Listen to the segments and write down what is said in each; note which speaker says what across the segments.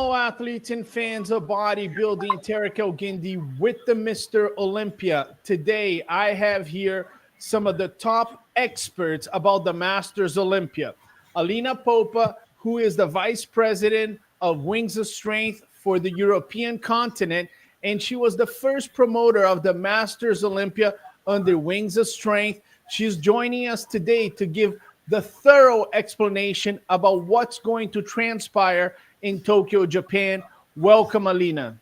Speaker 1: Hello, athletes and fans of bodybuilding. Terrick Guindy with the Mr. Olympia. Today, I have here some of the top experts about the Masters Olympia. Alina Popa, who is the vice president of Wings of Strength for the European continent, and she was the first promoter of the Masters Olympia under Wings of Strength. She's joining us today to give the thorough explanation about what's going to transpire in Tokyo, Japan. Welcome, Alina.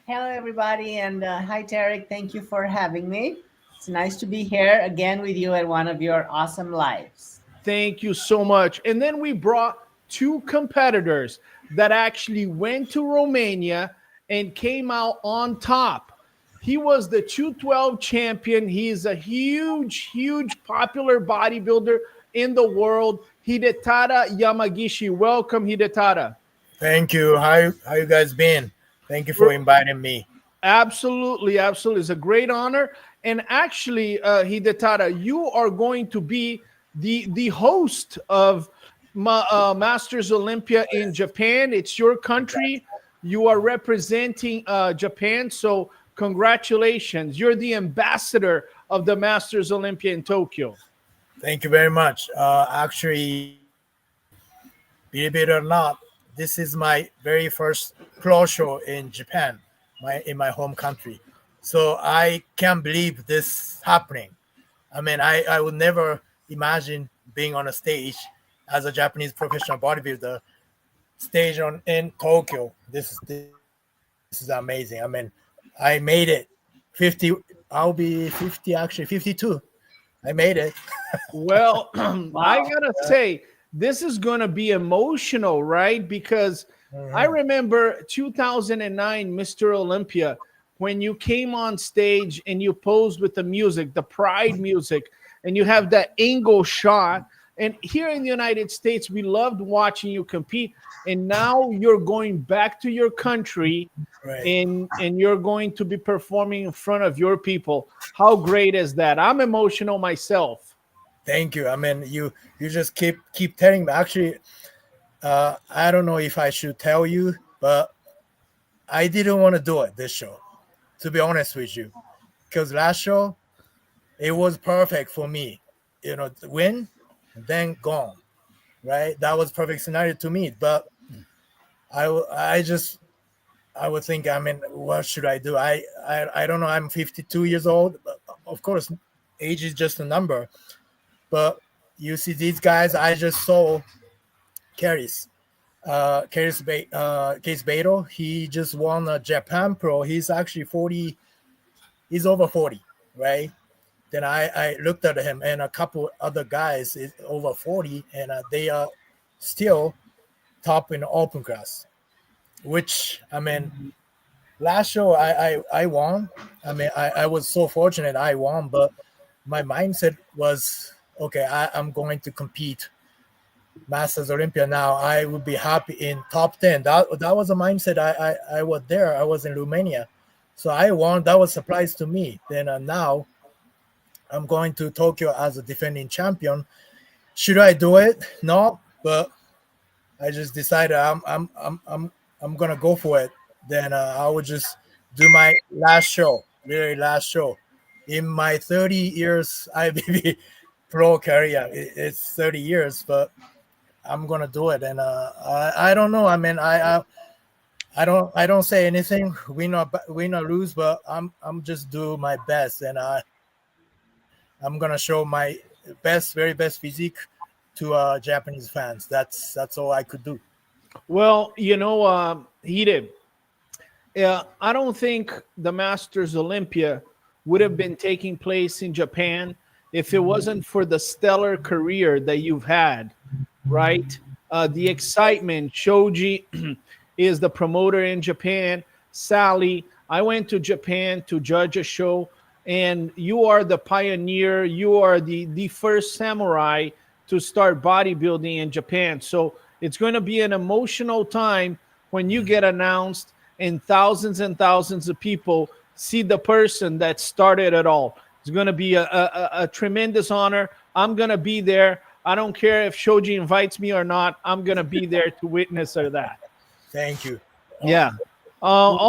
Speaker 2: Hello, everybody, and hi, Terrick. Thank you for having me. It's nice to be here again with you at one of your awesome lives.
Speaker 1: Thank you so much. And then we brought two competitors that actually went to Romania and came out on top. He was the 212 champion. He's a huge popular bodybuilder in the world. Hidetada Yamagishi. Welcome, Hidetada.
Speaker 3: Thank you. How you guys been? Thank you for inviting me.
Speaker 1: Absolutely. It's a great honor. And actually, Hidetada, you are going to be the host of Masters Olympia in Japan. It's your country. You are representing Japan. So congratulations. You're the ambassador of the Masters Olympia in Tokyo.
Speaker 3: Thank you very much. Actually, believe it or not, this is my very first pro show in Japan, in my home country. So I can't believe this happening. I mean, I would never imagine being on a stage as a Japanese professional bodybuilder, in Tokyo. This is amazing. I mean, I made it. 50. I'll be 50. Actually, 52. I made it.
Speaker 1: Well, wow. I gotta say, this is gonna be emotional, right? Because I remember 2009 Mr. Olympia, when you came on stage and you posed with the music, the Pride music, and you have that angle shot. And here in the United States, we loved watching you compete. And now you're going back to your country, right, and you're going to be performing in front of your people. How great is that? I'm emotional myself.
Speaker 3: Thank you. I mean, you just keep telling me. Actually, I don't know if I should tell you, but I didn't want to do it this show, to be honest with you, because last show it was perfect for me. You know, win, then gone, right? That was perfect scenario to me. But I would think, I mean, what should I do? I don't know. I'm 52 years old. Of course, age is just a number. But you see these guys, I just saw Case Beto. He just won a Japan Pro. He's actually 40. He's over 40, right? Then I looked at him and a couple other guys is over 40, and they are still top in open class, which, I mean, last show I won. I mean, I was so fortunate I won, but my mindset was, okay, I'm going to compete Masters Olympia now. I would be happy in top 10. That was a mindset. I was there. I was in Romania. So I won. That was a surprise to me. Then now I'm going to Tokyo as a defending champion. Should I do it? No, but I just decided I'm gonna go for it. Then I would just do my last show, really last show. In my 30 years IBB pro career, it's 30 years, but I'm gonna do it. And I don't know. I mean, I don't say anything, win or lose, but I'm just do my best, and I'm gonna show my very best physique to Japanese fans. That's all I could do.
Speaker 1: Well, you know, Hide, I don't think the Masters Olympia would have been taking place in Japan if it wasn't for the stellar career that you've had, right? The excitement. Shoji is the promoter in Japan. Sally, I went to Japan to judge a show, and you are the pioneer. You are the first samurai to start bodybuilding in Japan. So it's going to be an emotional time when you get announced and thousands of people see the person that started it all. It's going to be a tremendous honor. I'm going to be there. I don't care if Shoji invites me or not. I'm going to be there to witness that.
Speaker 3: Thank you.
Speaker 1: Yeah.
Speaker 3: Who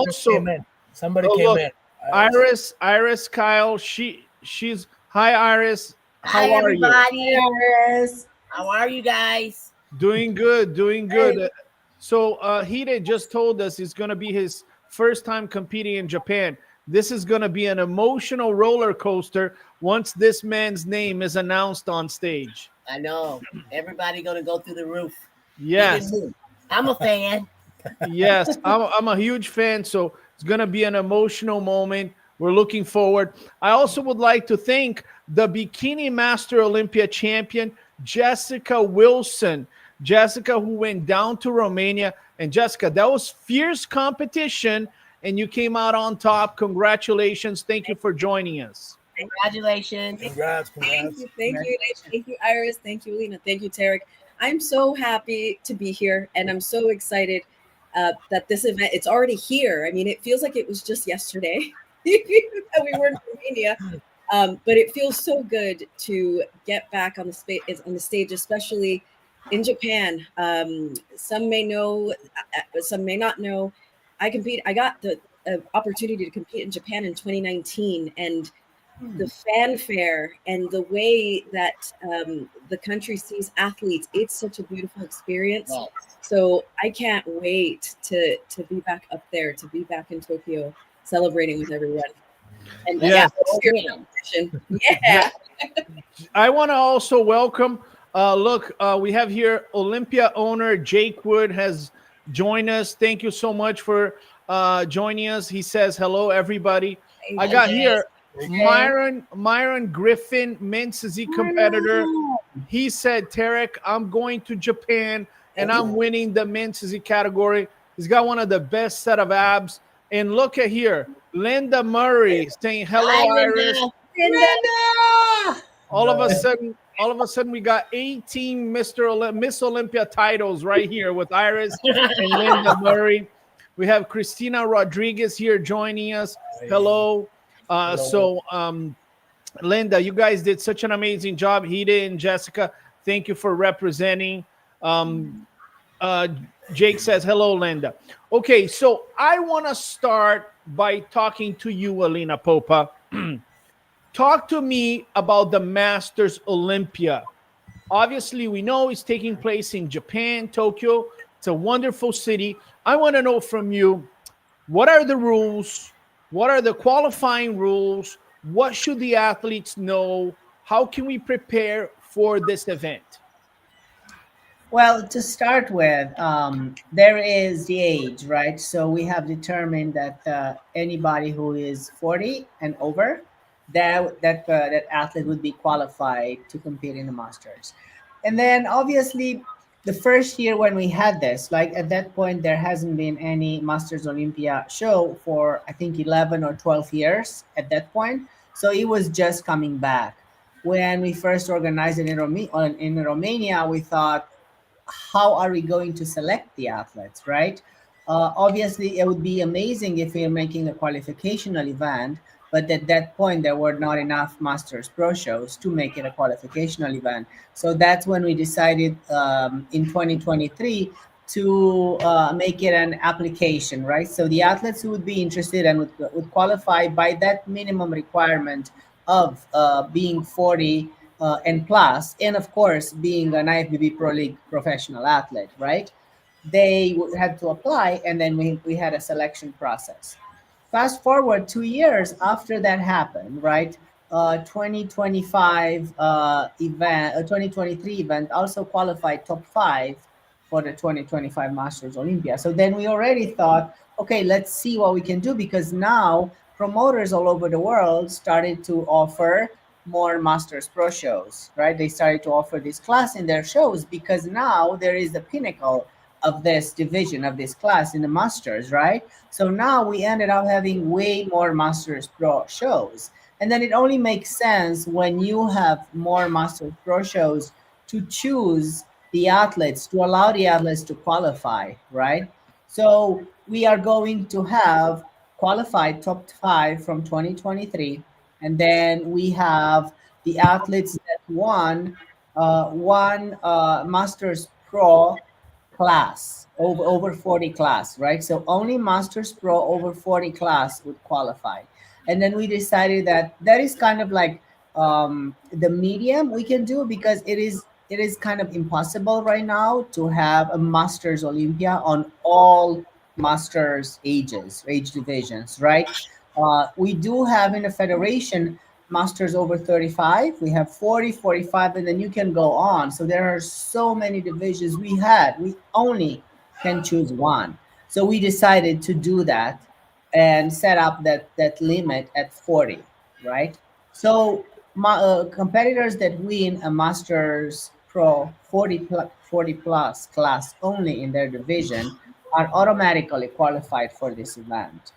Speaker 3: just came
Speaker 1: Also,
Speaker 3: in? Somebody
Speaker 1: oh
Speaker 3: came
Speaker 1: look,
Speaker 3: in.
Speaker 1: Iris, Kyle. She's hi, Iris.
Speaker 4: Hi,
Speaker 1: How are you?
Speaker 4: everybody.
Speaker 2: Yes.
Speaker 4: How are you guys?
Speaker 1: Doing good, doing good.
Speaker 4: Hey.
Speaker 1: So Hide just told us it's going to be his first time competing in Japan. This is going to be an emotional roller coaster once this man's name is announced on stage.
Speaker 4: I know everybody gonna go through the roof. Even
Speaker 1: Yes,
Speaker 4: me. I'm a fan.
Speaker 1: yes, I'm a huge fan. So it's going to be an emotional moment. We're looking forward. I also would like to thank the Bikini Master Olympia champion, Jessica Wilson. Jessica, who went down to Romania. And Jessica, that was fierce competition, and you came out on top. Congratulations. Thank you for joining us.
Speaker 4: Congratulations.
Speaker 3: Congrats,
Speaker 5: Thank
Speaker 3: congrats.
Speaker 5: you, thank you, Iris, thank you, Alina, thank you, Terrick. I'm so happy to be here, and I'm so excited that this event it's already here. I mean, it feels like it was just yesterday that we were in Romania, but it feels so good to get back on the stage, especially in Japan. Some may know, some may not know. I got the opportunity to compete in Japan in 2019, and the fanfare and the way that the country sees athletes, it's such a beautiful experience.
Speaker 4: Yes.
Speaker 5: So I can't wait to be back up there, to be back in Tokyo celebrating with everyone. And
Speaker 1: Yes.
Speaker 5: Yeah.
Speaker 1: I want to also welcome. Look, we have here Olympia owner Jake Wood has joined us. Thank you so much for joining us. He says hello, everybody. I got here Myron Griffin, men's physique competitor. He said, Terrick, I'm going to Japan and I'm winning the men's physique category. He's got one of the best set of abs. And look at here, Linda Murray saying hello,
Speaker 4: Hi,
Speaker 1: Iris.
Speaker 4: Linda.
Speaker 1: All of a sudden, we got 18 Miss Olympia titles right here with Iris and Linda Murray. We have Christina Rodriguez here joining us. Hello. Linda, you guys did such an amazing job. Hida and Jessica, thank you for representing. Jake says, hello, Linda. Okay, so I want to start by talking to you, Alina Popa. Talk to me about the Masters Olympia. Obviously, we know it's taking place in Japan, Tokyo. It's a wonderful city. I want to know from you, what are the rules? What are the qualifying rules? What should the athletes know? How can we prepare for this event?
Speaker 2: Well, to start with, there is the age, right? So we have determined that anybody who is 40 and over, that athlete would be qualified to compete in the Masters. And then obviously, the first year when we had this, like at that point, there hasn't been any Masters Olympia show for I think 11 or 12 years at that point. So it was just coming back. When we first organized it in Romania, we thought, how are we going to select the athletes, right? Obviously, it would be amazing if we are making a qualificational event, but at that point, there were not enough Masters Pro shows to make it a qualificational event. So that's when we decided in 2023 to make it an application, right? So the athletes who would be interested and would qualify by that minimum requirement of being 40 and plus, and of course, being an IFBB Pro League professional athlete, right? They had to apply, and then we had a selection process. Fast forward 2 years after that happened, right? 2025 event, 2023 event also qualified top five for the 2025 Masters Olympia. So then we already thought, okay, let's see what we can do, because now promoters all over the world started to offer more Masters Pro shows, right? They started to offer this class in their shows because now there is the pinnacle of this division of this class in the Masters, right? So now we ended up having way more Masters Pro shows. And then it only makes sense when you have more Masters Pro shows to choose the athletes, to allow the athletes to qualify, right? So we are going to have qualified top five from 2023. And then we have the athletes that won one Masters Pro class, over 40 class, right? So only Masters Pro over 40 class would qualify. And then we decided that that is kind of like the medium we can do, because it is kind of impossible right now to have a Masters Olympia on all Masters age divisions, right? We do have in a federation Masters over 35, we have 40, 45, and then you can go on. So there are so many divisions we only can choose one. So we decided to do that and set up that limit at 40, right? So competitors that win a Masters Pro 40 plus class only in their division are automatically qualified for this event.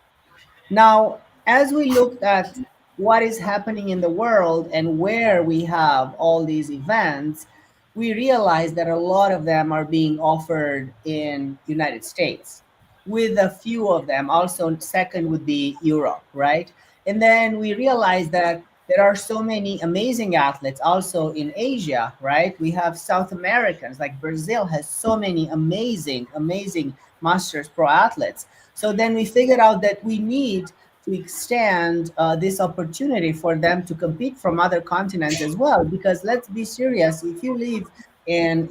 Speaker 2: Now, as we looked at what is happening in the world and where we have all these events, we realized that a lot of them are being offered in United States, with a few of them also second would be Europe, right? And then we realized that there are so many amazing athletes also in Asia, right? We have South Americans, like Brazil has so many amazing Masters Pro athletes. So then we figured out that we need to extend this opportunity for them to compete from other continents as well. Because let's be serious, if you live in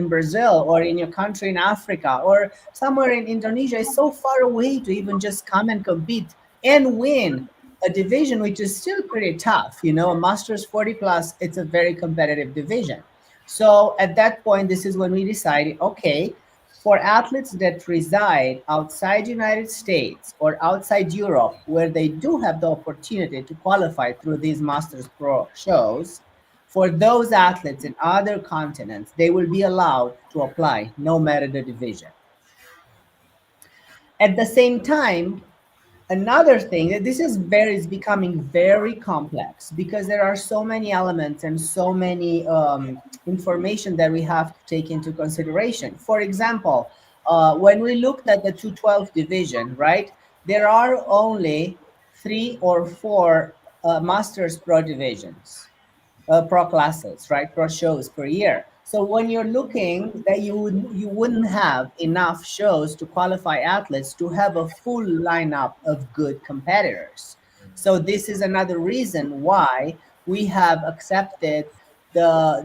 Speaker 2: Brazil, or in your country in Africa, or somewhere in Indonesia, it's so far away to even just come and compete and win a division which is still pretty tough. A Masters 40 plus, it's a very competitive division. So at that point, this is when we decided, okay, for athletes that reside outside United States or outside Europe, where they do have the opportunity to qualify through these Masters Pro shows, for those athletes in other continents, they will be allowed to apply no matter the division. At the same time, another thing that this is becoming very complex, because there are so many elements and so many information that we have to take into consideration. For example, when we looked at the 212 division, right, there are only 3 or 4 Masters Pro divisions, pro classes, right? Pro shows per year. So when you're looking that you wouldn't have enough shows to qualify athletes to have a full lineup of good competitors. So this is another reason why we have accepted the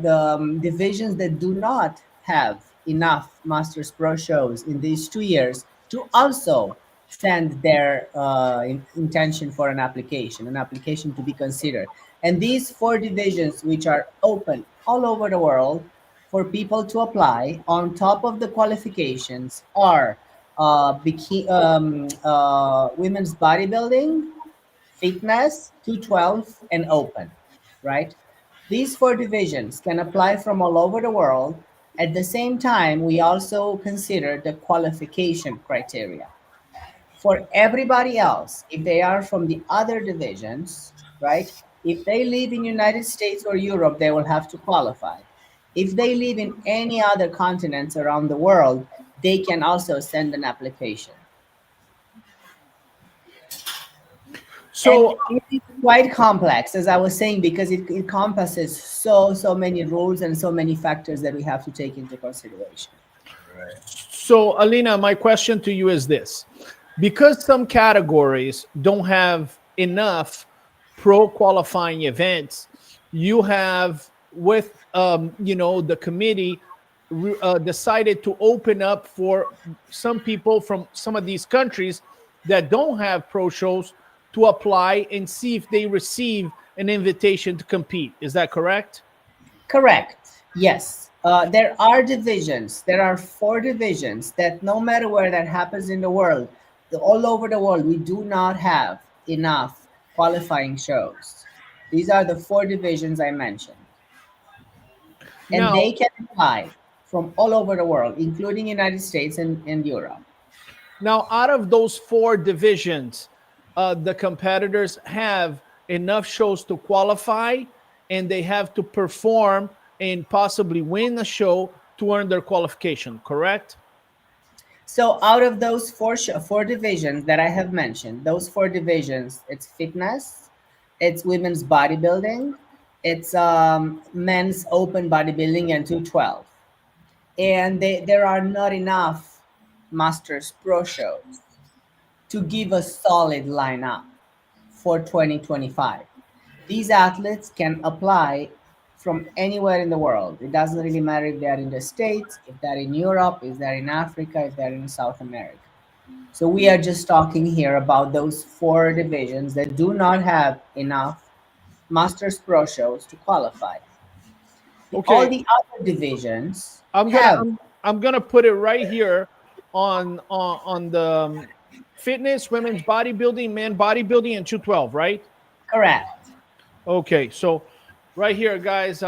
Speaker 2: divisions that do not have enough Masters Pro shows in these 2 years to also send their intention for an application to be considered. And these 4 divisions, which are open all over the world for people to apply on top of the qualifications, are women's bodybuilding, fitness, 212, and open, right? These 4 divisions can apply from all over the world. At the same time, we also consider the qualification criteria. For everybody else, if they are from the other divisions, right? If they live in United States or Europe, they will have to qualify. If they live in any other continents around the world, they can also send an application. And
Speaker 1: So
Speaker 2: it is quite complex, as I was saying, because it encompasses so many rules and so many factors that we have to take into consideration.
Speaker 1: So, Alina, my question to you is this: because some categories don't have enough pro qualifying events, you have with the committee decided to open up for some people from some of these countries that don't have pro shows to apply and see if they receive an invitation to compete. Is that correct?
Speaker 2: Correct. Yes. There are divisions. There are 4 divisions that no matter where that happens in the world, all over the world, we do not have enough qualifying shows. These are the 4 divisions I mentioned. And
Speaker 1: Now,
Speaker 2: they can apply from all over the world, including United States and Europe.
Speaker 1: Now, out of those 4 divisions, the competitors have enough shows to qualify, and they have to perform and possibly win a show to earn their qualification, correct?
Speaker 2: So out of those 4 divisions that I have mentioned, those 4 divisions, it's fitness, it's women's bodybuilding, it's men's open bodybuilding and 212. and there are not enough Masters Pro shows to give a solid lineup for 2025. These athletes can apply from anywhere in the world. It doesn't really matter if they're in the States, if they're in Europe, if they're in Africa, if they're in South America. So we are just talking here about those four divisions that do not have enough Masters Pro shows to qualify. All
Speaker 1: Okay,
Speaker 2: the other divisions
Speaker 1: I'm gonna
Speaker 2: have.
Speaker 1: I'm, I'm gonna put it right here on the fitness, women's bodybuilding, men bodybuilding, and 212, right?
Speaker 2: Correct.
Speaker 1: Okay, so right here, guys,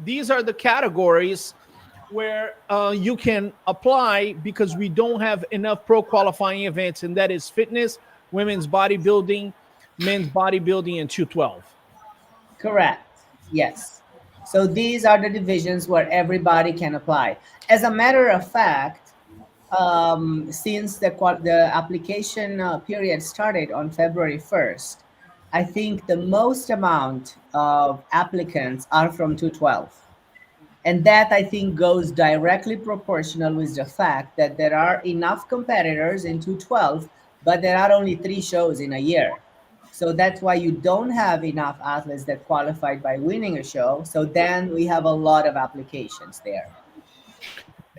Speaker 1: these are the categories where you can apply because we don't have enough pro qualifying events, and that is fitness, women's bodybuilding, men's bodybuilding, and 212.
Speaker 2: Correct. Yes. So these are the divisions where everybody can apply. As a matter of fact, since the application period started on February 1st, I think the most amount of applicants are from 212. And that I think goes directly proportional with the fact that there are enough competitors in 212, but there are only 3 shows in a year. So that's why you don't have enough athletes that qualified by winning a show. So then we have a lot of applications there.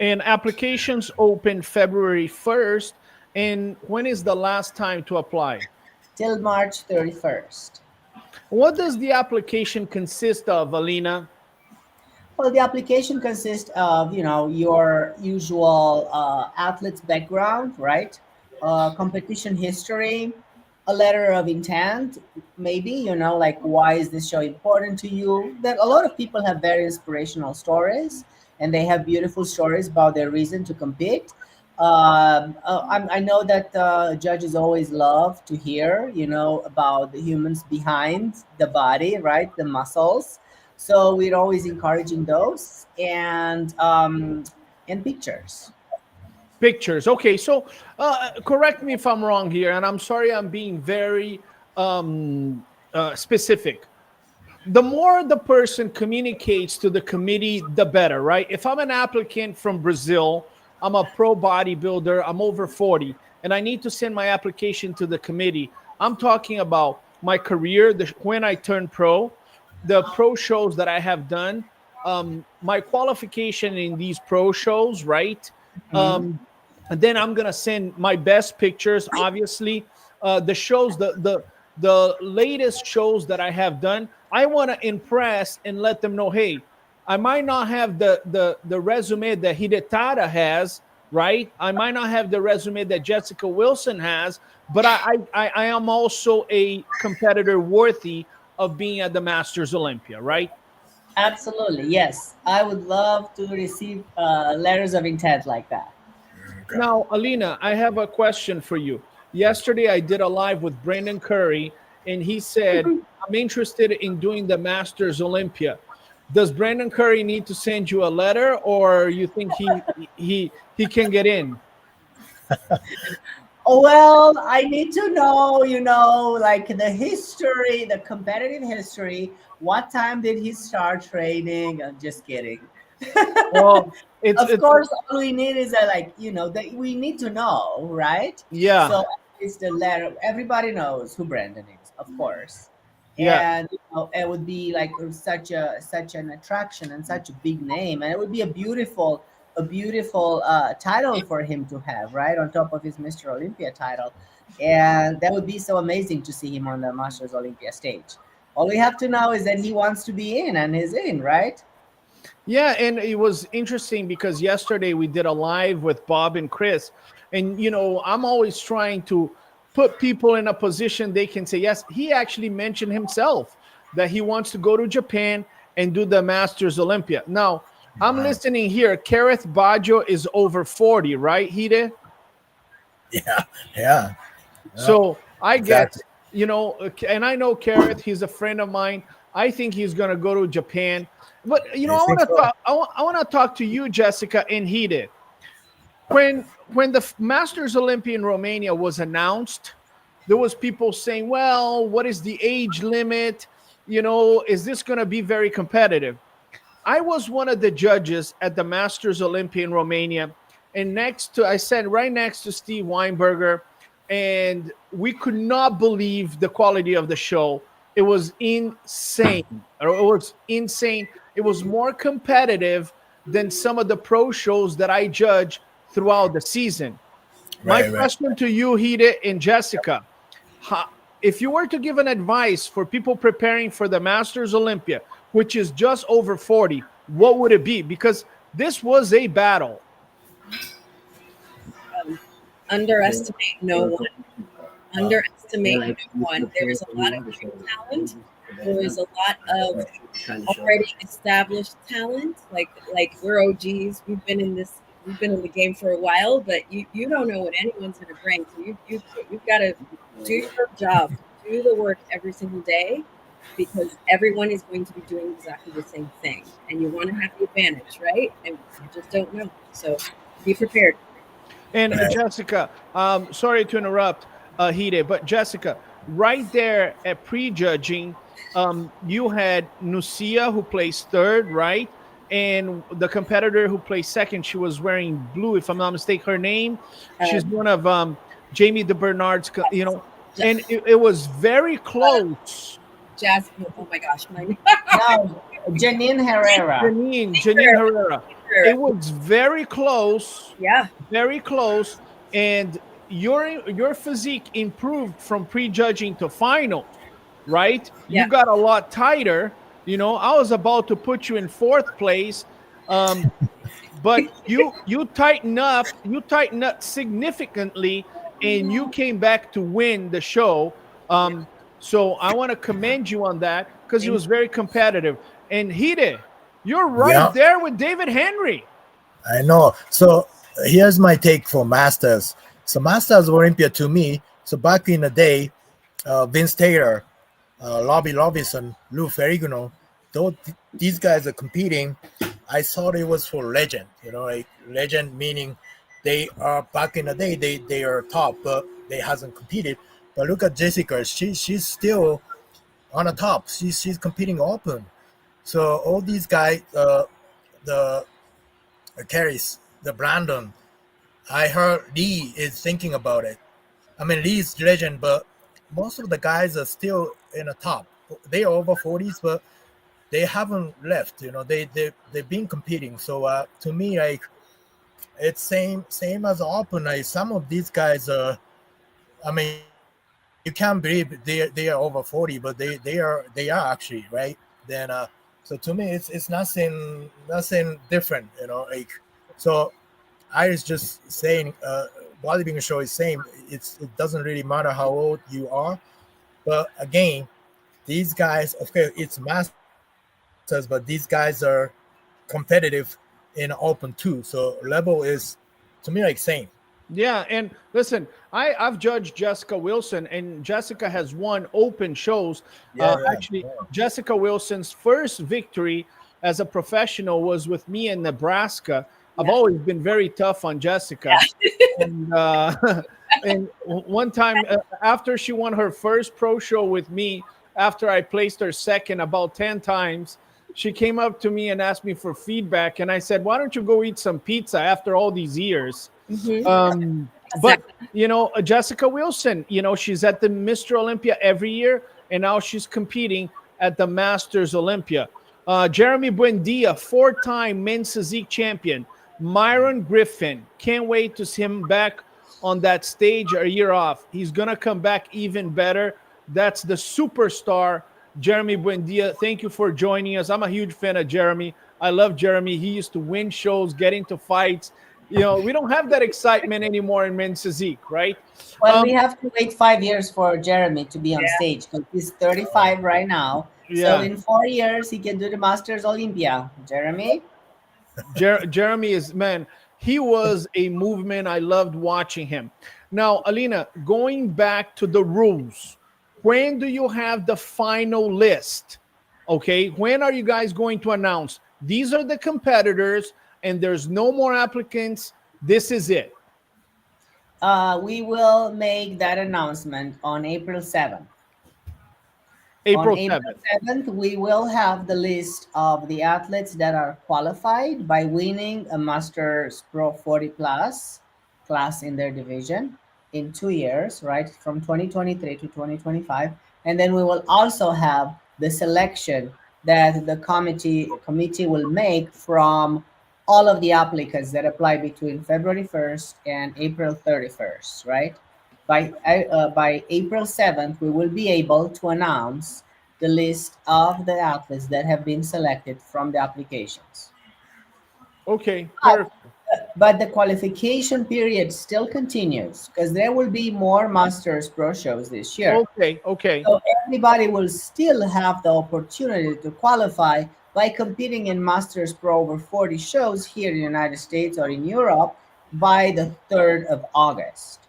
Speaker 1: And applications open February 1st. And when is the last time to apply?
Speaker 2: Till March 31st.
Speaker 1: What does the application consist of, Alina?
Speaker 2: Well, the application consists of, your usual athlete's background, right? Competition history, a letter of intent, maybe, like why is this show important to you? That a lot of people have very inspirational stories, and they have beautiful stories about their reason to compete. I know that judges always love to hear, about the humans behind the body, right? The muscles. So we're always encouraging those and pictures.
Speaker 1: Pictures. Okay, so correct me if I'm wrong here, and I'm sorry I'm being very specific. The more the person communicates to the committee, the better, right? If I'm an applicant from Brazil, I'm a pro bodybuilder, I'm over 40, and I need to send my application to the committee. I'm talking about my career, when I turned pro, the pro shows that I have done, my qualification in these pro shows, right?
Speaker 2: Mhm.
Speaker 1: And then I'm gonna send my best pictures, obviously, the shows, the latest shows that I have done. I want to impress and let them know, hey, I might not have the resume that Hidetada has, right? I might not have the resume that Jessica Wilson has, but I am also a competitor worthy of being at the Masters Olympia, right?
Speaker 2: Absolutely, yes. I would love to receive letters of intent like that.
Speaker 3: Okay.
Speaker 1: Now, Alina, I have a question for you. Yesterday, I did a live with Brandon Curry, and he said, I'm interested in doing the Masters Olympia. Does Brandon Curry need to send you a letter, or you think he can get in?
Speaker 2: Well, I need to know, like the history, the competitive history. What time did he start training? I'm just kidding.
Speaker 1: Well, it's
Speaker 2: Of
Speaker 1: it's
Speaker 2: course, all we need is that we need to know, right?
Speaker 1: yeah,
Speaker 2: So it's the letter. Everybody knows who Brandon is, of course,
Speaker 1: yeah.
Speaker 2: and it would be like such an attraction and such a big name, and it would be a beautiful title for him to have, right, on top of his Mr. Olympia title, and that would be so amazing to see him on the Masters Olympia stage. All we have to know is that he wants to be in, and he's in, right?
Speaker 1: Yeah, and it was interesting because yesterday we did a live with Bob and Chris, and I'm always trying to put people in a position they can say yes. He actually mentioned himself that he wants to go to Japan and do the Masters Olympia. Now, I'm
Speaker 3: Wow.
Speaker 1: listening here. Kareth Baggio is over 40, right, Hide?
Speaker 3: Yeah, yeah, yeah,
Speaker 1: So I get,
Speaker 3: exactly.
Speaker 1: and I know Kareth, he's a friend of mine. I think he's going to go to Japan. But, I
Speaker 3: I
Speaker 1: want
Speaker 3: think
Speaker 1: to
Speaker 3: so.
Speaker 1: talk, I want to talk to you, Jessica, and Hide. When the Masters Olympia in Romania was announced, there was people saying, well, what is the age limit? Is this going to be very competitive? I was one of the judges at the Masters Olympia in Romania, and I sat right next to Steve Weinberger, and we could not believe the quality of the show. It was insane. It was insane. It was more competitive than some of the pro shows that I judge throughout the season. My
Speaker 3: Right, right.
Speaker 1: question to you, Hida and Jessica, how, if you were to give an advice for people preparing for the Masters Olympia, which is just over 40, what would it be? Because this was a battle.
Speaker 5: Underestimate no one. Underestimate no one. There is a lot of great talent. There is a lot of already established talent. Like we're OGs. We've been in this. We've been in the game for a while, but you don't know what anyone's going to bring. So you've got to do your job, do the work every single day, because everyone is going to be doing exactly the same thing, and you want to have the advantage, right? And you just don't know. So be prepared.
Speaker 1: And Jessica, sorry to interrupt, Hide, but Jessica, right there at prejudging, you had Nusia who placed third, right? And the competitor who placed second, she was wearing blue, if I'm not mistaken. Her name, she's one of Jamie de Bernard's, and it was very close.
Speaker 5: Jasmine, oh my gosh,
Speaker 2: No, Janine Herrera.
Speaker 1: Janine Herrera. It was very close.
Speaker 5: Yeah.
Speaker 1: Very close. And your physique improved from prejudging to final, right?
Speaker 5: Yeah.
Speaker 1: You got a lot tighter. I was about to put you in fourth place. But you tighten up significantly, and you came back to win the show. So I want to commend you on that, because it was very competitive. And Hide, you're right there with David Henry.
Speaker 3: I know. So here's my take for Masters. So Masters Olympia to me, so back in the day, Vince Taylor, Lobby Robinson, Lou Ferrigno, these guys are competing. I thought it was for legend, like legend meaning they are back in the day, they are top, but they hasn't competed. But look at Jessica, she's still on the top. She's competing open. So all these guys, the Carries, the Brandon, I heard Lee is thinking about it. I mean, Lee's legend, but most of the guys are still in the top. They are over 40s, but they haven't left. They've been competing. So to me, like it's same as open. Like some of these guys are. I mean, you can't believe they are over 40, but they are actually right. Then so to me, it's nothing different. Like so. I was just saying, bodybuilding show is same. It doesn't really matter how old you are, but again, these guys, okay, it's Masters, but these guys are competitive in open too. So level is, to me, like same.
Speaker 1: Yeah, and listen, I've judged Jessica Wilson, and Jessica has won open shows. Jessica Wilson's first victory as a professional was with me in Nebraska. I've always been very tough on Jessica. And, and one time after she won her first pro show with me, after I placed her second about 10 times, she came up to me and asked me for feedback. And I said, why don't you go eat some pizza after all these years?
Speaker 5: Mm-hmm.
Speaker 1: But, Jessica Wilson, she's at the Mr. Olympia every year. And now she's competing at the Masters Olympia. Jeremy Buendia, 4-time men's physique champion. Myron Griffin, can't wait to see him back on that stage a year off. He's going to come back even better. That's the superstar, Jeremy Buendia. Thank you for joining us. I'm a huge fan of Jeremy. I love Jeremy. He used to win shows, get into fights. We don't have that excitement anymore in men's physique, right?
Speaker 2: Well, we have to wait 5 years for Jeremy to be on stage, because he's 35 right now. So in 4 years, he can do the Masters Olympia. Jeremy?
Speaker 1: Jeremy is, man, he was a movement. I loved watching him. Now, Alina, going back to the rules, when do you have the final list? Okay, when are you guys going to announce these are the competitors and there's no more applicants? This is it.
Speaker 2: We will make that announcement on April 7th. On
Speaker 1: April
Speaker 2: April
Speaker 1: 7th.
Speaker 2: 7th, we will have the list of the athletes that are qualified by winning a Masters Pro 40 plus class in their division in 2 years, right? From 2023 to 2025. And then we will also have the selection that the committee will make from all of the applicants that apply between February 1st and April 31st, right? By April 7th, we will be able to announce the list of the athletes that have been selected from the applications.
Speaker 1: Okay,
Speaker 2: But,
Speaker 1: perfect.
Speaker 2: but the qualification period still continues because there will be more Masters Pro shows this year.
Speaker 1: Okay, okay.
Speaker 2: So everybody will still have the opportunity to qualify by competing in Masters Pro over 40 shows here in the United States or in Europe by the 3rd of August.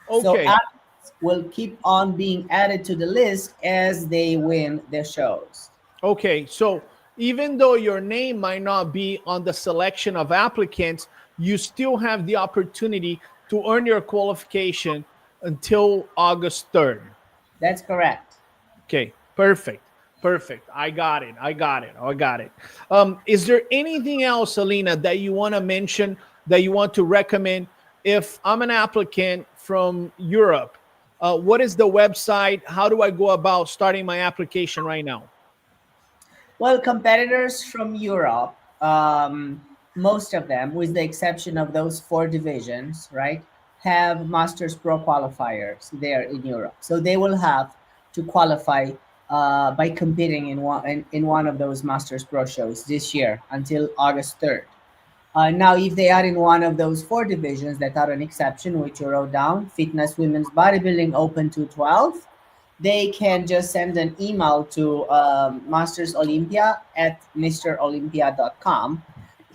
Speaker 2: So
Speaker 1: Okay.
Speaker 2: athletes will keep on being added to the list as they win their shows.
Speaker 1: Okay, so even though your name might not be on the selection of applicants, you still have the opportunity to earn your qualification until August 3rd.
Speaker 2: That's correct.
Speaker 1: Okay, perfect. Perfect. I got it. I got it. I got it. Is there anything else, Alina, that you want to mention, that you want to recommend? If I'm an applicant from Europe, what is the website? How do I go about starting my application right now?
Speaker 2: Well, competitors from Europe, most of them, with the exception of those 4 divisions, right, have Masters Pro qualifiers there in Europe. So they will have to qualify by competing in one of those Masters Pro shows this year until August 3rd. Now, if they are in one of those 4 divisions that are an exception, which you wrote down, fitness, women's bodybuilding, open 212, they can just send an email to Masters Olympia at mrolympia.com.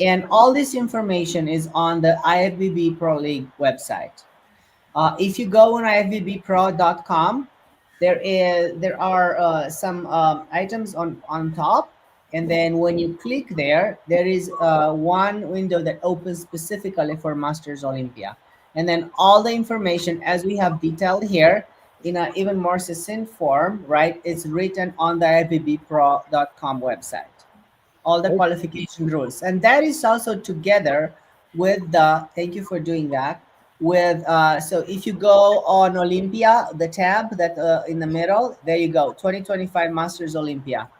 Speaker 2: And all this information is on the IFBB Pro League website. If you go on ifbbpro.com, there are some items on top, and then when you click there, there is one window that opens specifically for Masters Olympia, and then all the information, as we have detailed here in an even more succinct form, right? It's written on the ifbbpro.com website, all the qualification rules, and that is also together with the, thank you for doing that, with so if you go on Olympia, the tab that in the middle, there you go, 2025 Masters Olympia,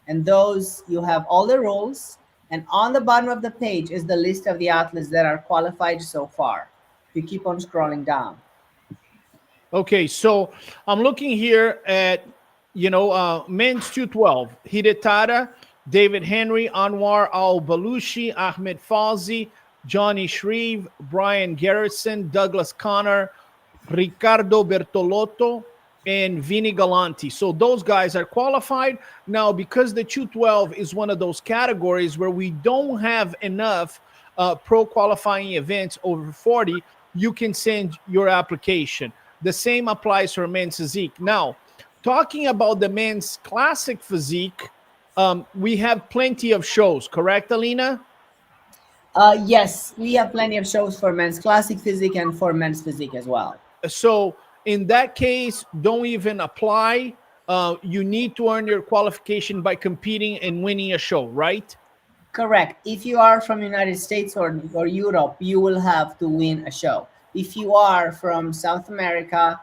Speaker 2: and those, you have all the rules, and on the bottom of the page is the list of the athletes that are qualified so far. You keep on scrolling down.
Speaker 1: Okay, so I'm looking here at, men's 212, Hidetada, David Henry, Anwar Al-Balushi, Ahmed Fawzi, Johnny Shreve, Brian Garrison, Douglas Connor, Ricardo Bertolotto, and Vini Galanti. So those guys are qualified. Now, because the 212 is one of those categories where we don't have enough pro qualifying events over 40, you can send your application. The same applies for men's physique. Now, talking about the men's classic physique, we have plenty of shows, correct, Alina?
Speaker 2: Yes, we have plenty of shows for men's classic physique and for men's physique as well.
Speaker 1: So in that case, don't even apply. You need to earn your qualification by competing and winning a show, right?
Speaker 2: Correct. If you are from United States or Europe, you will have to win a show. If you are from South America,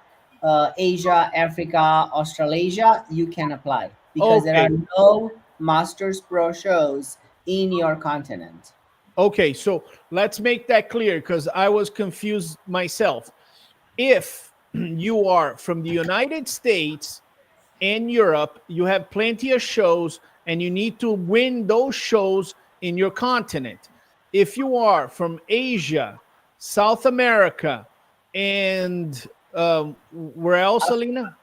Speaker 2: Asia, Africa, Australasia, you can apply because there are no Masters Pro shows in your continent.
Speaker 1: Okay, so let's make that clear because I was confused myself. If you are from the United States and Europe, you have plenty of shows and you need to win those shows in your continent. If you are from Asia, South America, and where else, Alina?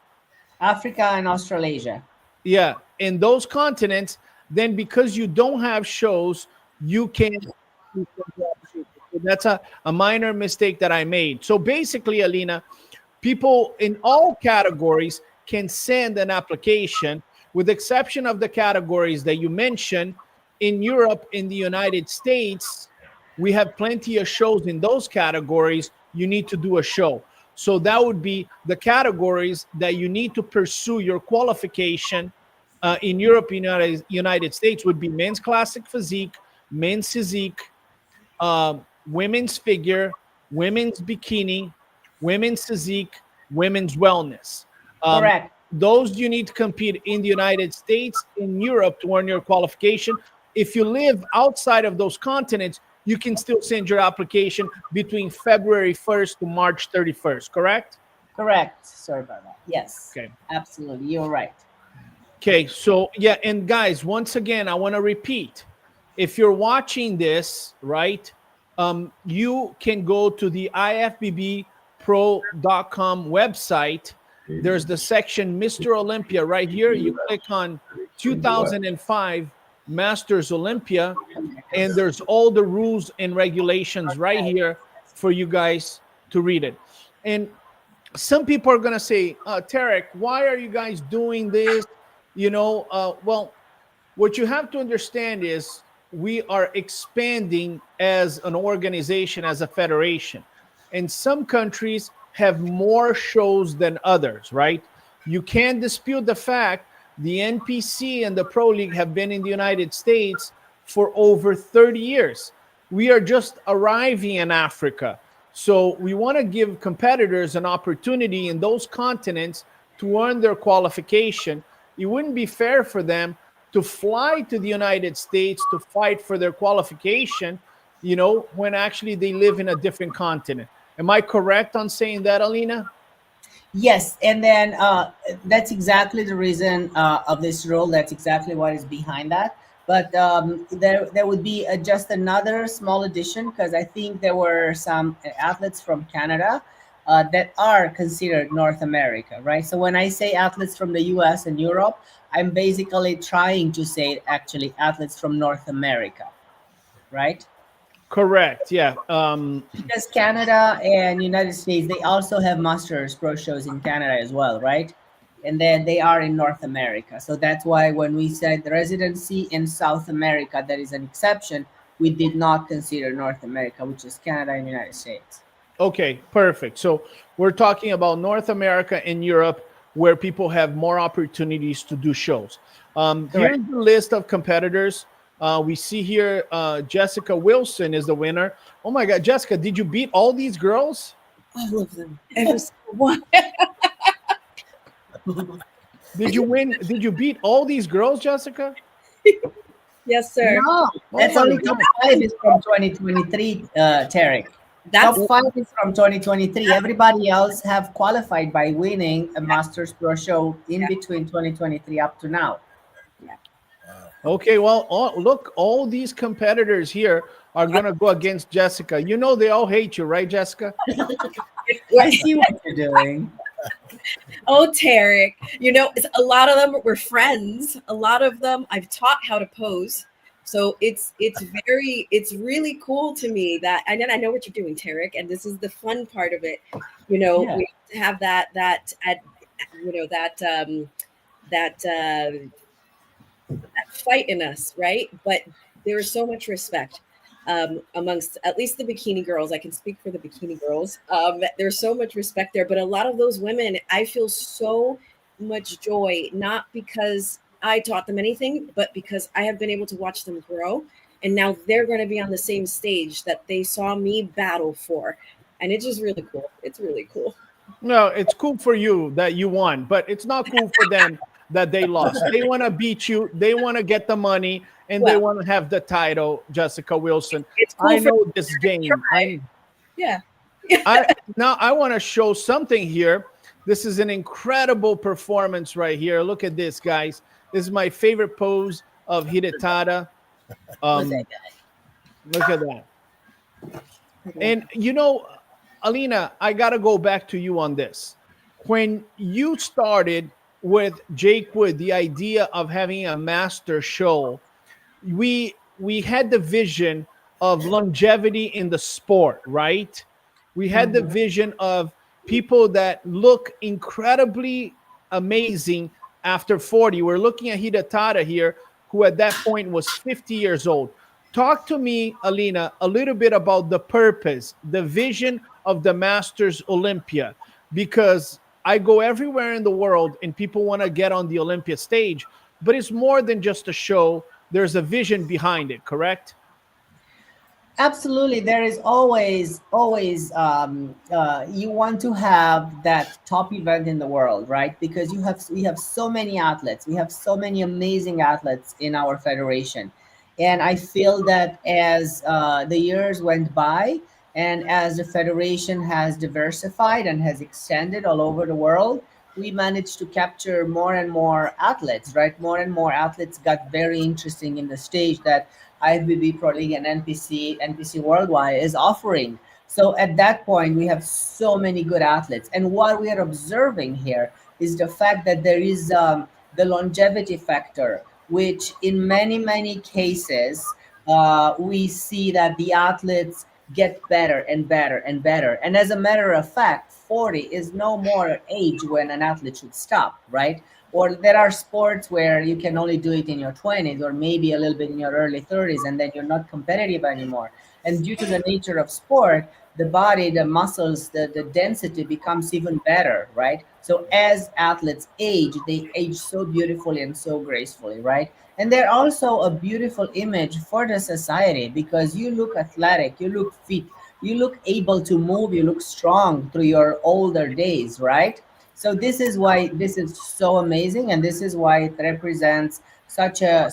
Speaker 2: Africa and Australasia.
Speaker 1: Yeah, in those continents, then because you don't have shows, you can. That's a minor mistake that I made. So basically, Alina, people in all categories can send an application, with the exception of the categories that you mentioned. In Europe, in the United States, we have plenty of shows in those categories. You need to do a show. So that would be the categories that you need to pursue your qualification in Europe, United States would be men's classic physique, men's physique, women's figure, women's bikini, women's physique, women's wellness.
Speaker 2: Correct.
Speaker 1: Those you need to compete in the United States, in Europe to earn your qualification. If you live outside of those continents, you can still send your application between February 1st to March 31st, correct?
Speaker 2: Correct. Sorry about that. Yes.
Speaker 1: Okay.
Speaker 2: Absolutely. You're right.
Speaker 1: Okay, so yeah, and guys, once again, I want to repeat, if you're watching this, right, you can go to the ifbbpro.com website. There's the section Mr. Olympia right here. You click on 2005 Masters Olympia, and there's all the rules and regulations right here for you guys to read it. And some people are going to say, Terrick, why are you guys doing this? Well, what you have to understand is we are expanding as an organization, as a federation. And some countries have more shows than others, right? You can't dispute the fact the NPC and the Pro League have been in the United States for over 30 years. We are just arriving in Africa. So we want to give competitors an opportunity in those continents to earn their qualification. It wouldn't be fair for them to fly to the United States to fight for their qualification, when actually they live in a different continent. Am I correct on saying that, Alina?
Speaker 2: Yes, and then that's exactly the reason of this rule. That's exactly what is behind that. But there would be just another small addition, because I think there were some athletes from Canada that are considered North America, right? So when I say athletes from the US and Europe, I'm basically trying to say actually athletes from North America, right?
Speaker 1: Correct, yeah.
Speaker 2: Because Canada and United States, they also have Masters Pro shows in Canada as well, right? And then they are in North America. So that's why when we said the residency in South America, that is an exception. We did not consider North America, which is Canada and United States.
Speaker 1: Okay, perfect. So we're talking about North America and Europe, where people have more opportunities to do shows. Here's the list of competitors. We see here Jessica Wilson is the winner. Oh my God, Jessica, did you beat all these girls?
Speaker 5: All of them. Every single one.
Speaker 1: Did you win? Did you beat all these girls, Jessica?
Speaker 5: Yes, sir.
Speaker 2: No, that's only top 5 is from 2023, Terrick. Top 5 is from 2023. Everybody else have qualified by winning a Masters Pro show in between 2023 up to now.
Speaker 1: Okay, well, look, all these competitors here are going to go against Jessica. They all hate you, right, Jessica?
Speaker 2: I see what you're doing.
Speaker 5: Oh, Terrick, a lot of them were friends. A lot of them I've taught how to pose. So it's really cool to me that, and then I know what you're doing, Terrick, and this is the fun part of it. We have that fight in us, right? But there is so much respect amongst at least the bikini girls. I can speak for the bikini girls. There's so much respect there, but a lot of those women, I feel so much joy, not because I taught them anything, but because I have been able to watch them grow, and now they're going to be on the same stage that they saw me battle for, and it's just really cool. It's really cool.
Speaker 1: No, it's cool for you that you won, but it's not cool for them that they lost. They want to beat you. They want to get the money, and they want to have the title, Jessica Wilson.
Speaker 5: It's cool.
Speaker 1: I know this game.
Speaker 5: Yeah.
Speaker 1: Now I want to show something here. This is an incredible performance right here. Look at this, guys. This is my favorite pose of Hidetada. Look at that. And Alina, I got to go back to you on this. When you started with Jake Wood, the idea of having a master show, we had the vision of longevity in the sport, right? We had the vision of people that look incredibly amazing after 40. We're looking at Hidetada here, who at that point was 50 years old. Talk to me, Alina, a little bit about the purpose, the vision of the Masters Olympia, because I go everywhere in the world and people want to get on the Olympia stage, but it's more than just a show. There's a vision behind it, correct?
Speaker 2: Absolutely, there is always you want to have that top event in the world, right? Because we have so many athletes, we have so many amazing athletes in our federation, and I feel that as the years went by and as the federation has diversified and has extended all over the world, we managed to capture more and more athletes, right? More and more athletes got very interesting in the stage that IFBB Pro League and NPC Worldwide is offering. So at that point, we have so many good athletes. And what we are observing here is the fact that there is the longevity factor, which in many cases, we see that the athletes get better and better and better. And as a matter of fact, 40 is no more an age when an athlete should stop, right? Or there are sports where you can only do it in your 20s or maybe a little bit in your early 30s, and then you're not competitive anymore. And due to the nature of sport, the body, the muscles, the density becomes even better, right? So as athletes age, they age so beautifully and so gracefully, right? And they're also a beautiful image for the society because you look athletic, you look fit, you look able to move, you look strong through your older days, right? So this is why this is so amazing, and this is why it represents such a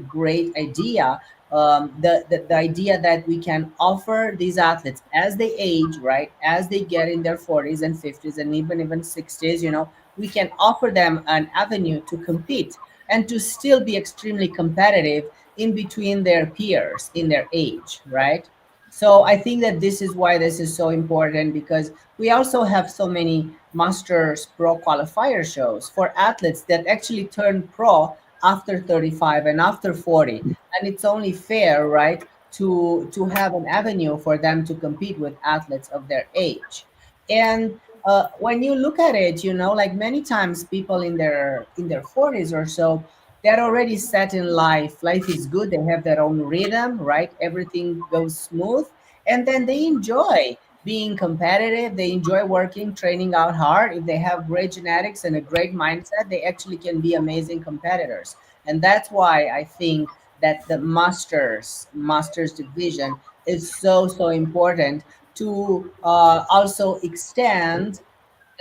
Speaker 2: great idea. The idea that we can offer these athletes as they age, right, as they get in their 40s and 50s and even 60s, we can offer them an avenue to compete and to still be extremely competitive in between their peers in their age, right? So I think that this is why this is so important because we also have so many Masters Pro qualifier shows for athletes that actually turn pro after 35 and after 40. And it's only fair, right, to have an avenue for them to compete with athletes of their age. And when you look at it, like many times people in their 40s or so, they're already set in life. Life is good. They have their own rhythm, right? Everything goes smooth. And then they enjoy being competitive. They enjoy working, training out hard. If they have great genetics and a great mindset, they actually can be amazing competitors. And that's why I think that the Masters division is so important to also extend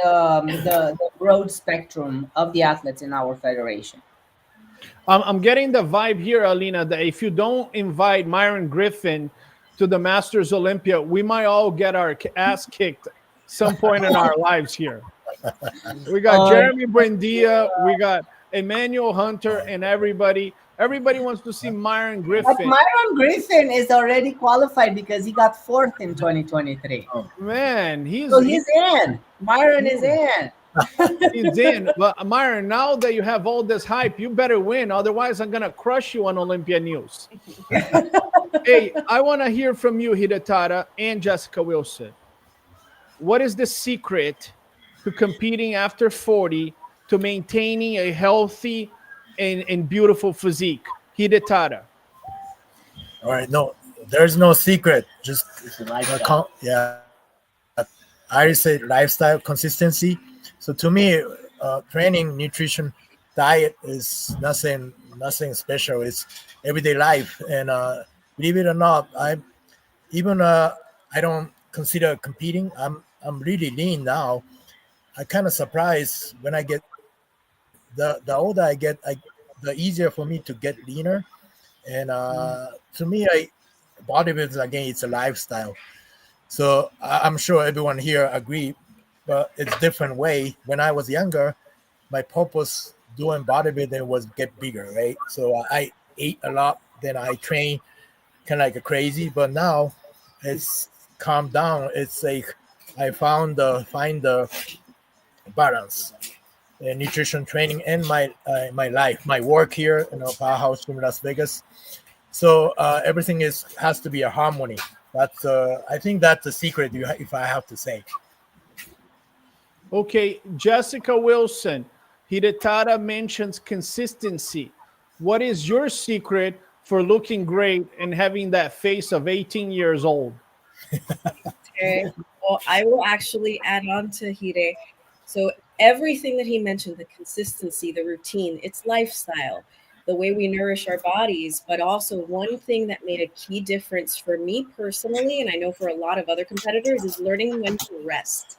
Speaker 2: the broad spectrum of the athletes in our federation.
Speaker 1: I'm getting the vibe here, Alina, that if you don't invite Myron Griffin to the Masters Olympia, we might all get our ass kicked some point in our lives here. We got Jeremy Buendia, we got Emmanuel Hunter, and everybody. Everybody wants to see Myron
Speaker 2: But
Speaker 1: Griffin.
Speaker 2: Myron Griffin is already qualified because he got fourth in 2023.
Speaker 1: Man,
Speaker 2: So he's in. Myron is in.
Speaker 1: he's in. But Myron, now that you have all this hype, you better win. Otherwise, I'm gonna crush you on Olympia News. Hey, I want to hear from you, Hidetada and Jessica Wilson. What is the secret to competing after 40 to maintaining a healthy and beautiful physique? Hidetada.
Speaker 3: All right, no, there's no secret. Just
Speaker 4: It's a lifestyle.
Speaker 3: yeah, I say lifestyle consistency. So to me, training, nutrition, diet is nothing special. It's everyday life, and believe it or not, even I don't consider competing. I'm really lean now. I kind of surprised when I get the older I get, the easier for me to get leaner. And to me, bodybuilding again, it's a lifestyle. So I'm sure everyone here agree, but it's different way. When I was younger, my purpose doing bodybuilding was get bigger, right? So I ate a lot, then I trained kind of like a crazy. But now it's calmed down. It's like I find the balance, nutrition training, and my life, my work here, Powerhouse in Las Vegas. So everything has to be a harmony. That's I think that's the secret. If I have to say.
Speaker 1: Okay, Jessica Wilson. Hidetada mentions consistency. What is your secret for looking great and having that face of 18 years old?
Speaker 5: Okay. Well, I will actually add on to Hide. So everything that he mentioned, the consistency, the routine, it's lifestyle, the way we nourish our bodies. But also, one thing that made a key difference for me personally, and I know for a lot of other competitors, is learning when to rest,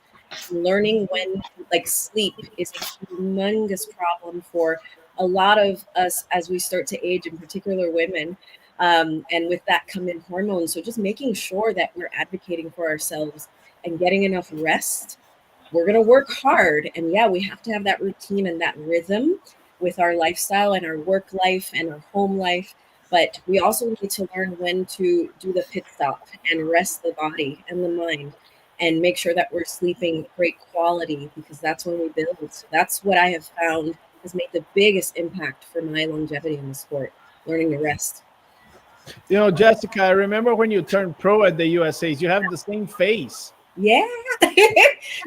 Speaker 5: learning when, like, sleep is a humongous problem for a lot of us as we start to age, in particular women. And with that come in hormones. So just making sure that we're advocating for ourselves and getting enough rest. We're going to work hard. And yeah, we have to have that routine and that rhythm with our lifestyle and our work life and our home life. But we also need to learn when to do the pit stop and rest the body and the mind and make sure that we're sleeping great quality, because that's when we build. So that's what I have found has made the biggest impact for my longevity in the sport, learning to rest.
Speaker 1: You know, Jessica, I remember when you turned pro at the USA's, you have the same face.
Speaker 5: Yeah,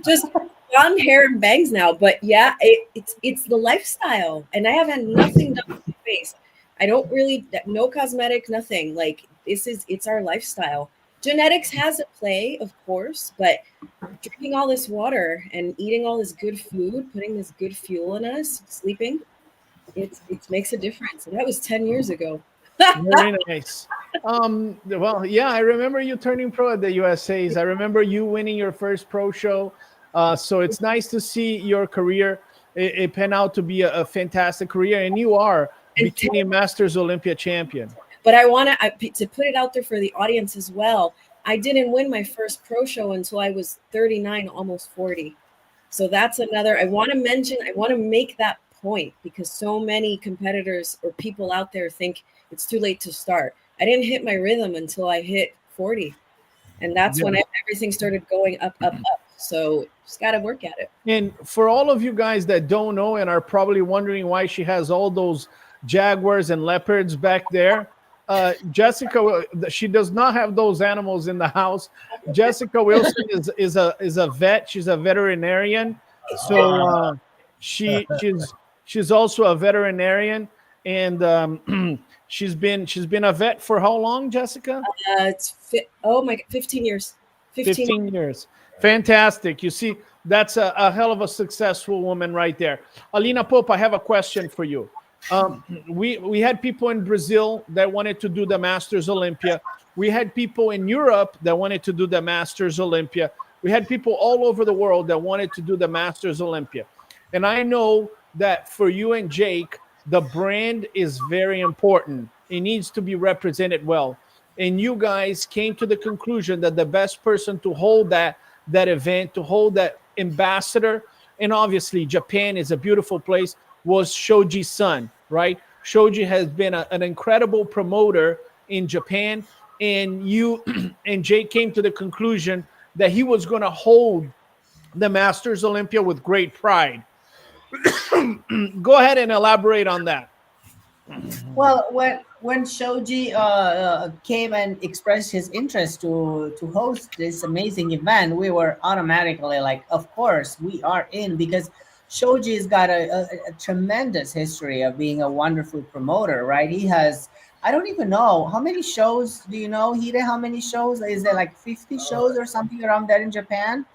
Speaker 5: just blonde hair and bangs now. But yeah, it's the lifestyle, and I have had nothing done to my face. I don't really, no cosmetic, nothing. Like, it's our lifestyle. Genetics has a play, of course, but drinking all this water and eating all this good food, putting this good fuel in us, sleeping, it makes a difference. And that was 10 years ago.
Speaker 1: Very nice. Well, yeah, I remember you turning pro at the USA's. I remember you winning your first pro show. So it's nice to see your career. It pan out to be a fantastic career, and you are becoming a Masters Olympia champion.
Speaker 5: But I want to put it out there for the audience as well. I didn't win my first pro show until I was 39, almost 40. So that's another, I want to make that point, because so many competitors or people out there think it's too late to start. I didn't hit my rhythm until I hit 40. And that's when everything started going up, up, up. So just got to work at it.
Speaker 1: And for all of you guys that don't know and are probably wondering why she has all those jaguars and leopards back there, Jessica, she does not have those animals in the house. Jessica Wilson is a vet. She's a veterinarian. So she's also a veterinarian, and she's been a vet for how long, Jessica?
Speaker 5: It's 15 years.
Speaker 1: 15 years. Fantastic. You see, that's a hell of a successful woman right there. Alina Pope, I have a question for you. We had people in Brazil that wanted to do the Masters Olympia. We had people in Europe that wanted to do the Masters Olympia. We had people all over the world that wanted to do the Masters Olympia. And I know that for you and Jake, the brand is very important. It needs to be represented well. And you guys came to the conclusion that the best person to hold that event, to hold that ambassador, and obviously Japan is a beautiful place, was Shoji's son, right? Shoji has been an incredible promoter in Japan, and you and Jake came to the conclusion that he was going to hold the Masters Olympia with great pride. Go ahead and elaborate on that.
Speaker 2: Well, when Shoji came and expressed his interest to host this amazing event, we were automatically like, of course, we are in, because Shoji's got a tremendous history of being a wonderful promoter, right? He has, I don't even know, how many shows do you know, Hide? How many shows? Is there like 50 shows or something around that in Japan?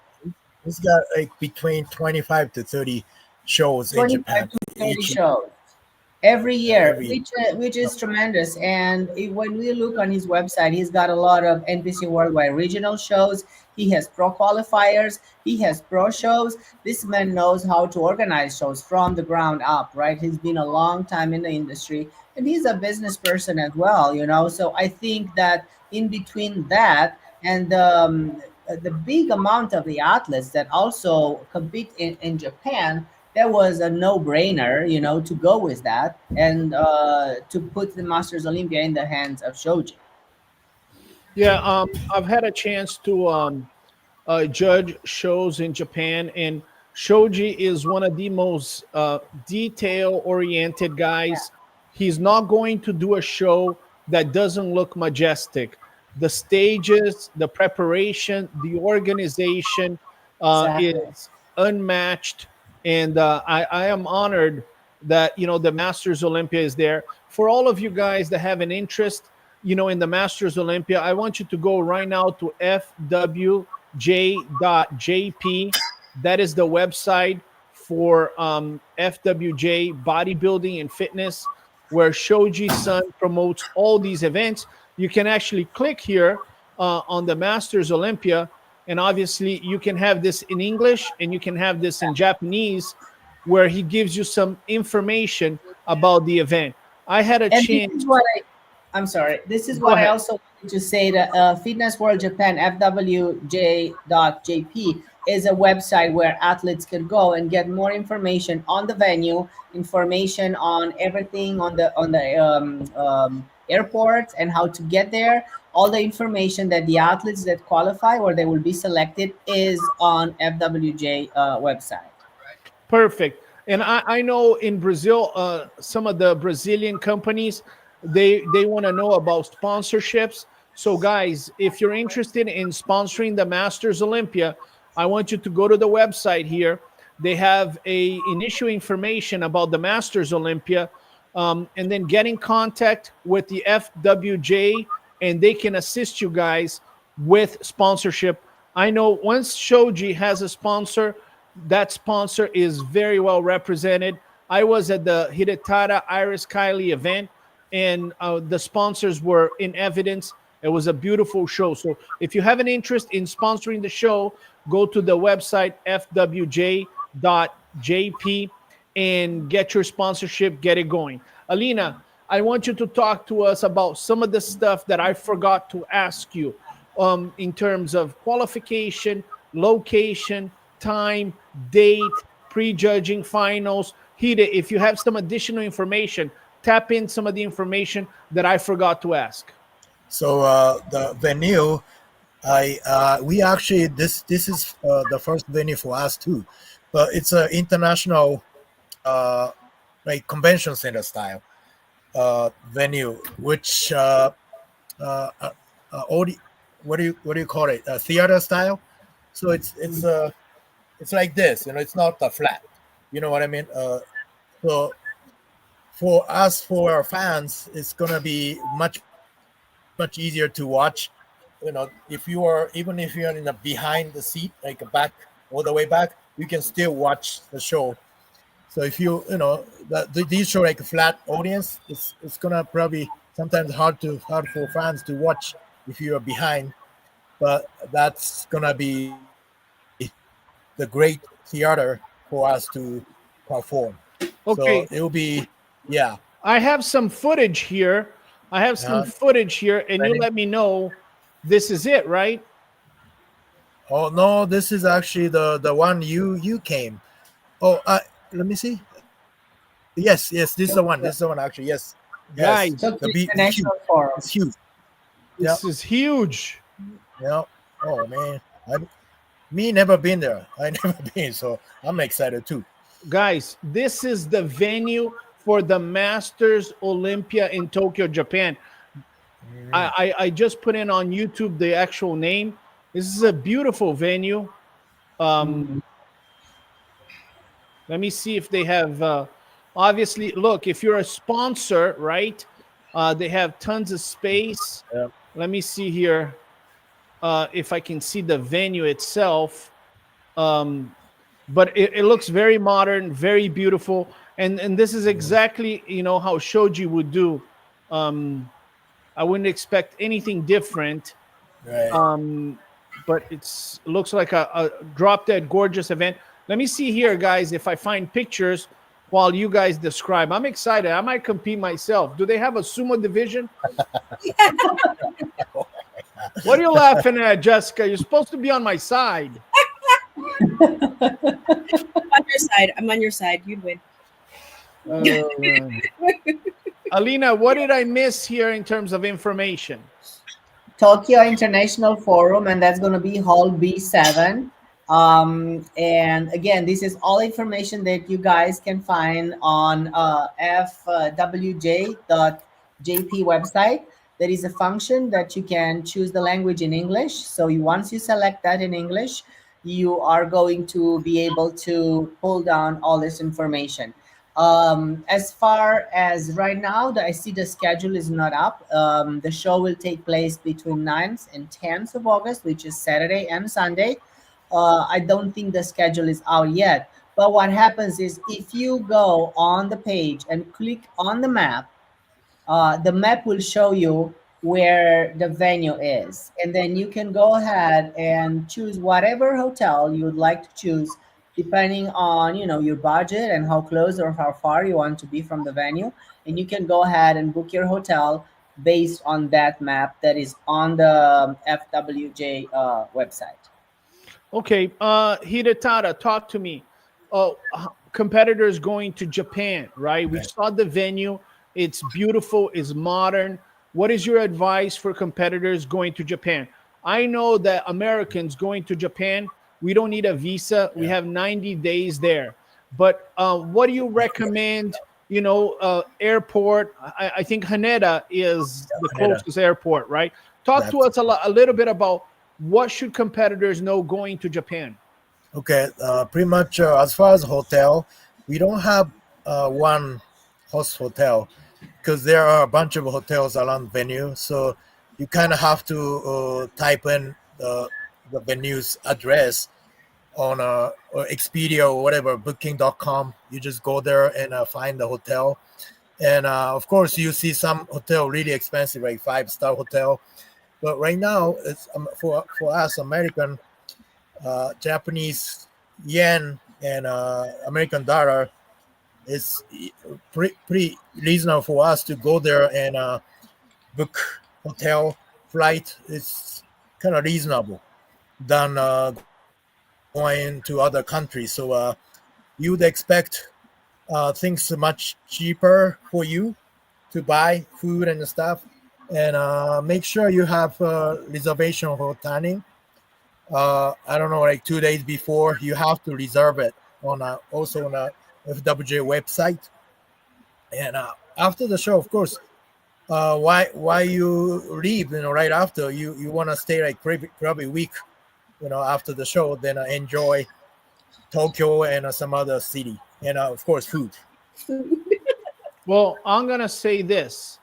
Speaker 3: He's got like between 25 to 30 shows in Japan.
Speaker 2: 25 to 30 shows every year, which is tremendous. And when we look on his website, he's got a lot of NPC Worldwide regional shows. He has pro qualifiers. He has pro shows. This man knows how to organize shows from the ground up, right? He's been a long time in the industry, and he's a business person as well, you know? So I think that in between that and the big amount of the athletes that also compete in Japan, that was a no-brainer, you know, to go with that and to put the Masters Olympia in the hands of Shoji.
Speaker 1: Yeah, I've had a chance to judge shows in Japan, and Shoji is one of the most detail-oriented guys. He's not going to do a show that doesn't look majestic. The stages, the preparation, the organization is unmatched. And I am honored that, you know, the Masters Olympia is there. For all of you guys that have an interest, you know, in the Masters Olympia, I want you to go right now to fwj.jp. That is the website for FWJ bodybuilding and fitness, where Shoji-san promotes all these events. You can actually click here on the Masters Olympia, and obviously you can have this in English and you can have this in Japanese, where he gives you some information about the event. I had a
Speaker 2: And
Speaker 1: chance.
Speaker 2: this is what I'm sorry. This is
Speaker 1: Go
Speaker 2: what I
Speaker 1: ahead.
Speaker 2: also wanted to say that Fitness World Japan, FWJ.jp, is a website where athletes can go and get more information on the venue, information on everything on the airports and how to get there. All the information that the athletes that qualify or they will be selected is on FWJ website.
Speaker 1: Perfect. And I know in Brazil, some of the Brazilian companies, they want to know about sponsorships. So guys, if you're interested in sponsoring the Masters Olympia, I want you to go to the website here. They have a initial information about the Masters Olympia, and then get in contact with the FWJ, and they can assist you guys with sponsorship. I know once Shoji has a sponsor, that sponsor is very well represented. I was at the Hidetada Iris Kylie event, and the sponsors were in evidence. It was a beautiful show. So if you have an interest in sponsoring the show, go to the website fwj.jp and get your sponsorship, get it going. Alina, I want you to talk to us about some of the stuff that I forgot to ask you in terms of qualification, location, time, date, prejudging, finals. Hide, if you have some additional information, tap in some of the information that I forgot to ask.
Speaker 3: So the venue, we actually this is the first venue for us too, but it's an international like convention center style venue, which what do you call it? Theater style. So it's like this, it's not flat. You know what I mean? So for us, for our fans, it's gonna be much easier to watch. If you are even if you're in the behind the seat, like back all the way back, you can still watch the show. So if these show like a flat audience, it's gonna probably sometimes hard for fans to watch if you are behind. But that's gonna be the great theater for us to perform.
Speaker 1: Okay.
Speaker 3: So it'll be, yeah.
Speaker 1: I have some footage here. And you let me know this is it, right?
Speaker 3: Oh no, this is actually the one you came. Oh, let me see. Yes, this is the one. This is the one actually. Yes,
Speaker 1: Guys,
Speaker 2: So
Speaker 3: the beat
Speaker 2: International Forum.
Speaker 3: it's huge.
Speaker 1: this is huge.
Speaker 3: Yeah. Oh man, me never been there. I never been, so I'm excited too.
Speaker 1: Guys, this is the venue for the Masters Olympia in Tokyo, Japan. I just put in on YouTube the actual name. This is a beautiful venue. Let me see if they have, obviously, look, if you're a sponsor, right, they have tons of space.
Speaker 3: Yeah.
Speaker 1: Let me see here if I can see the venue itself. But it looks very modern, very beautiful. And this is exactly, how Shoji would do. I wouldn't expect anything different.
Speaker 3: Right.
Speaker 1: But it looks like a drop dead gorgeous event. Let me see here, guys, if I find pictures while you guys describe. I'm excited. I might compete myself. Do they have a sumo division? What are you laughing at, Jessica? You're supposed to be on my side.
Speaker 5: I'm on your side. I'm on your side. You'd win.
Speaker 1: Alina, what did I miss here in terms of information?
Speaker 2: Tokyo International Forum, and that's going to be Hall B7. And again, this is all information that you guys can find on fwj.jp website. There is a function that you can choose the language in English. So once you select that in English, you are going to be able to pull down all this information. As far as right now, I see the schedule is not up. The show will take place between 9th and 10th of August, which is Saturday and Sunday. I don't think the schedule is out yet, But what happens is if you go on the page and click on the map will show you where the venue is, and then you can go ahead and choose whatever hotel you would like to choose, depending on your budget and how close or how far you want to be from the venue. And you can go ahead and book your hotel based on that map that is on the FWJ website.
Speaker 1: Okay, Hidetada, talk to me. Competitors going to Japan, right? We saw the venue. It's beautiful, it's modern. What is your advice for competitors going to Japan? I know that Americans going to Japan, we don't need a visa. We have 90 days there. But what do you recommend? Airport. I think Haneda is the
Speaker 3: Haneda.
Speaker 1: closest airport, right? Talk to us a little bit about what should competitors know going to Japan.
Speaker 3: Okay, pretty much as far as hotel, we don't have one host hotel because there are a bunch of hotels around venue. So you kind of have to type in the venue's address on or Expedia or whatever, booking.com. You just go there and find the hotel. And of course, you see some hotel really expensive, like 5-star hotel. But right now, it's for us, American, Japanese yen and American dollar is pretty reasonable for us to go there and book hotel flight. It's kind of reasonable than going to other countries. So you would expect things much cheaper for you to buy food and stuff. And make sure you have reservation for dining. I don't know, like 2 days before, you have to reserve it also on a FWJ website. And after the show, of course, why you leave, right after you want to stay like probably a week, after the show, then enjoy Tokyo and some other city, and of course food.
Speaker 1: Well, I'm going to say this.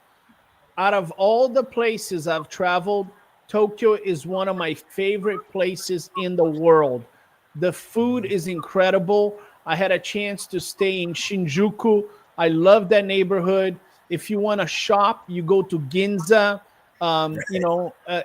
Speaker 1: Out of all the places I've traveled, Tokyo is one of my favorite places in the world. The food is incredible. I had a chance to stay in Shinjuku. I love that neighborhood. If you want to shop, you go to Ginza.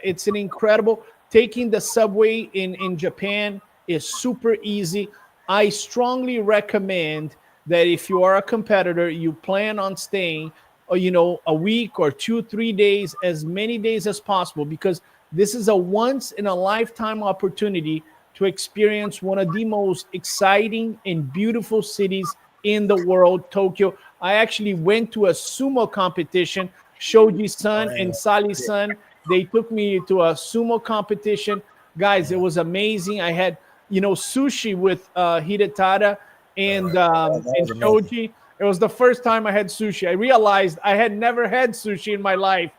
Speaker 1: It's an incredible. Taking the subway in Japan is super easy. I strongly recommend that if you are a competitor, you plan on staying, a week or 2, 3 days, as many days as possible, because this is a once in a lifetime opportunity to experience one of the most exciting and beautiful cities in the world, Tokyo. I actually went to a sumo competition. Shoji-san and Sali-san, they took me to a sumo competition. Guys, it was amazing. I had, sushi with Hidetada and Shoji. It was the first time I had sushi. I realized I had never had sushi in my life.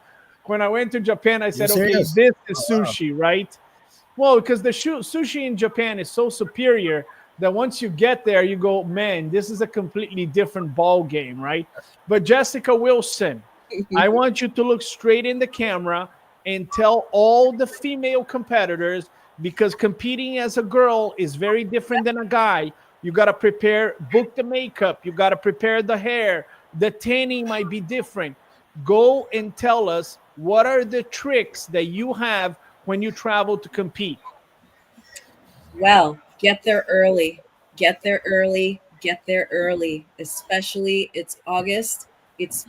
Speaker 1: When I went to Japan, I said, okay, this is sushi, right? Well, because the sushi in Japan is so superior that once you get there, you go, man, this is a completely different ball game, right? But Jessica Wilson, I want you to look straight in the camera and tell all the female competitors, because competing as a girl is very different than a guy. You got to book the makeup. You got to prepare the hair. The tanning might be different. Go and tell us, what are the tricks that you have when you travel to compete?
Speaker 5: Well, get there early. Get there early. Get there early. Especially it's August. It's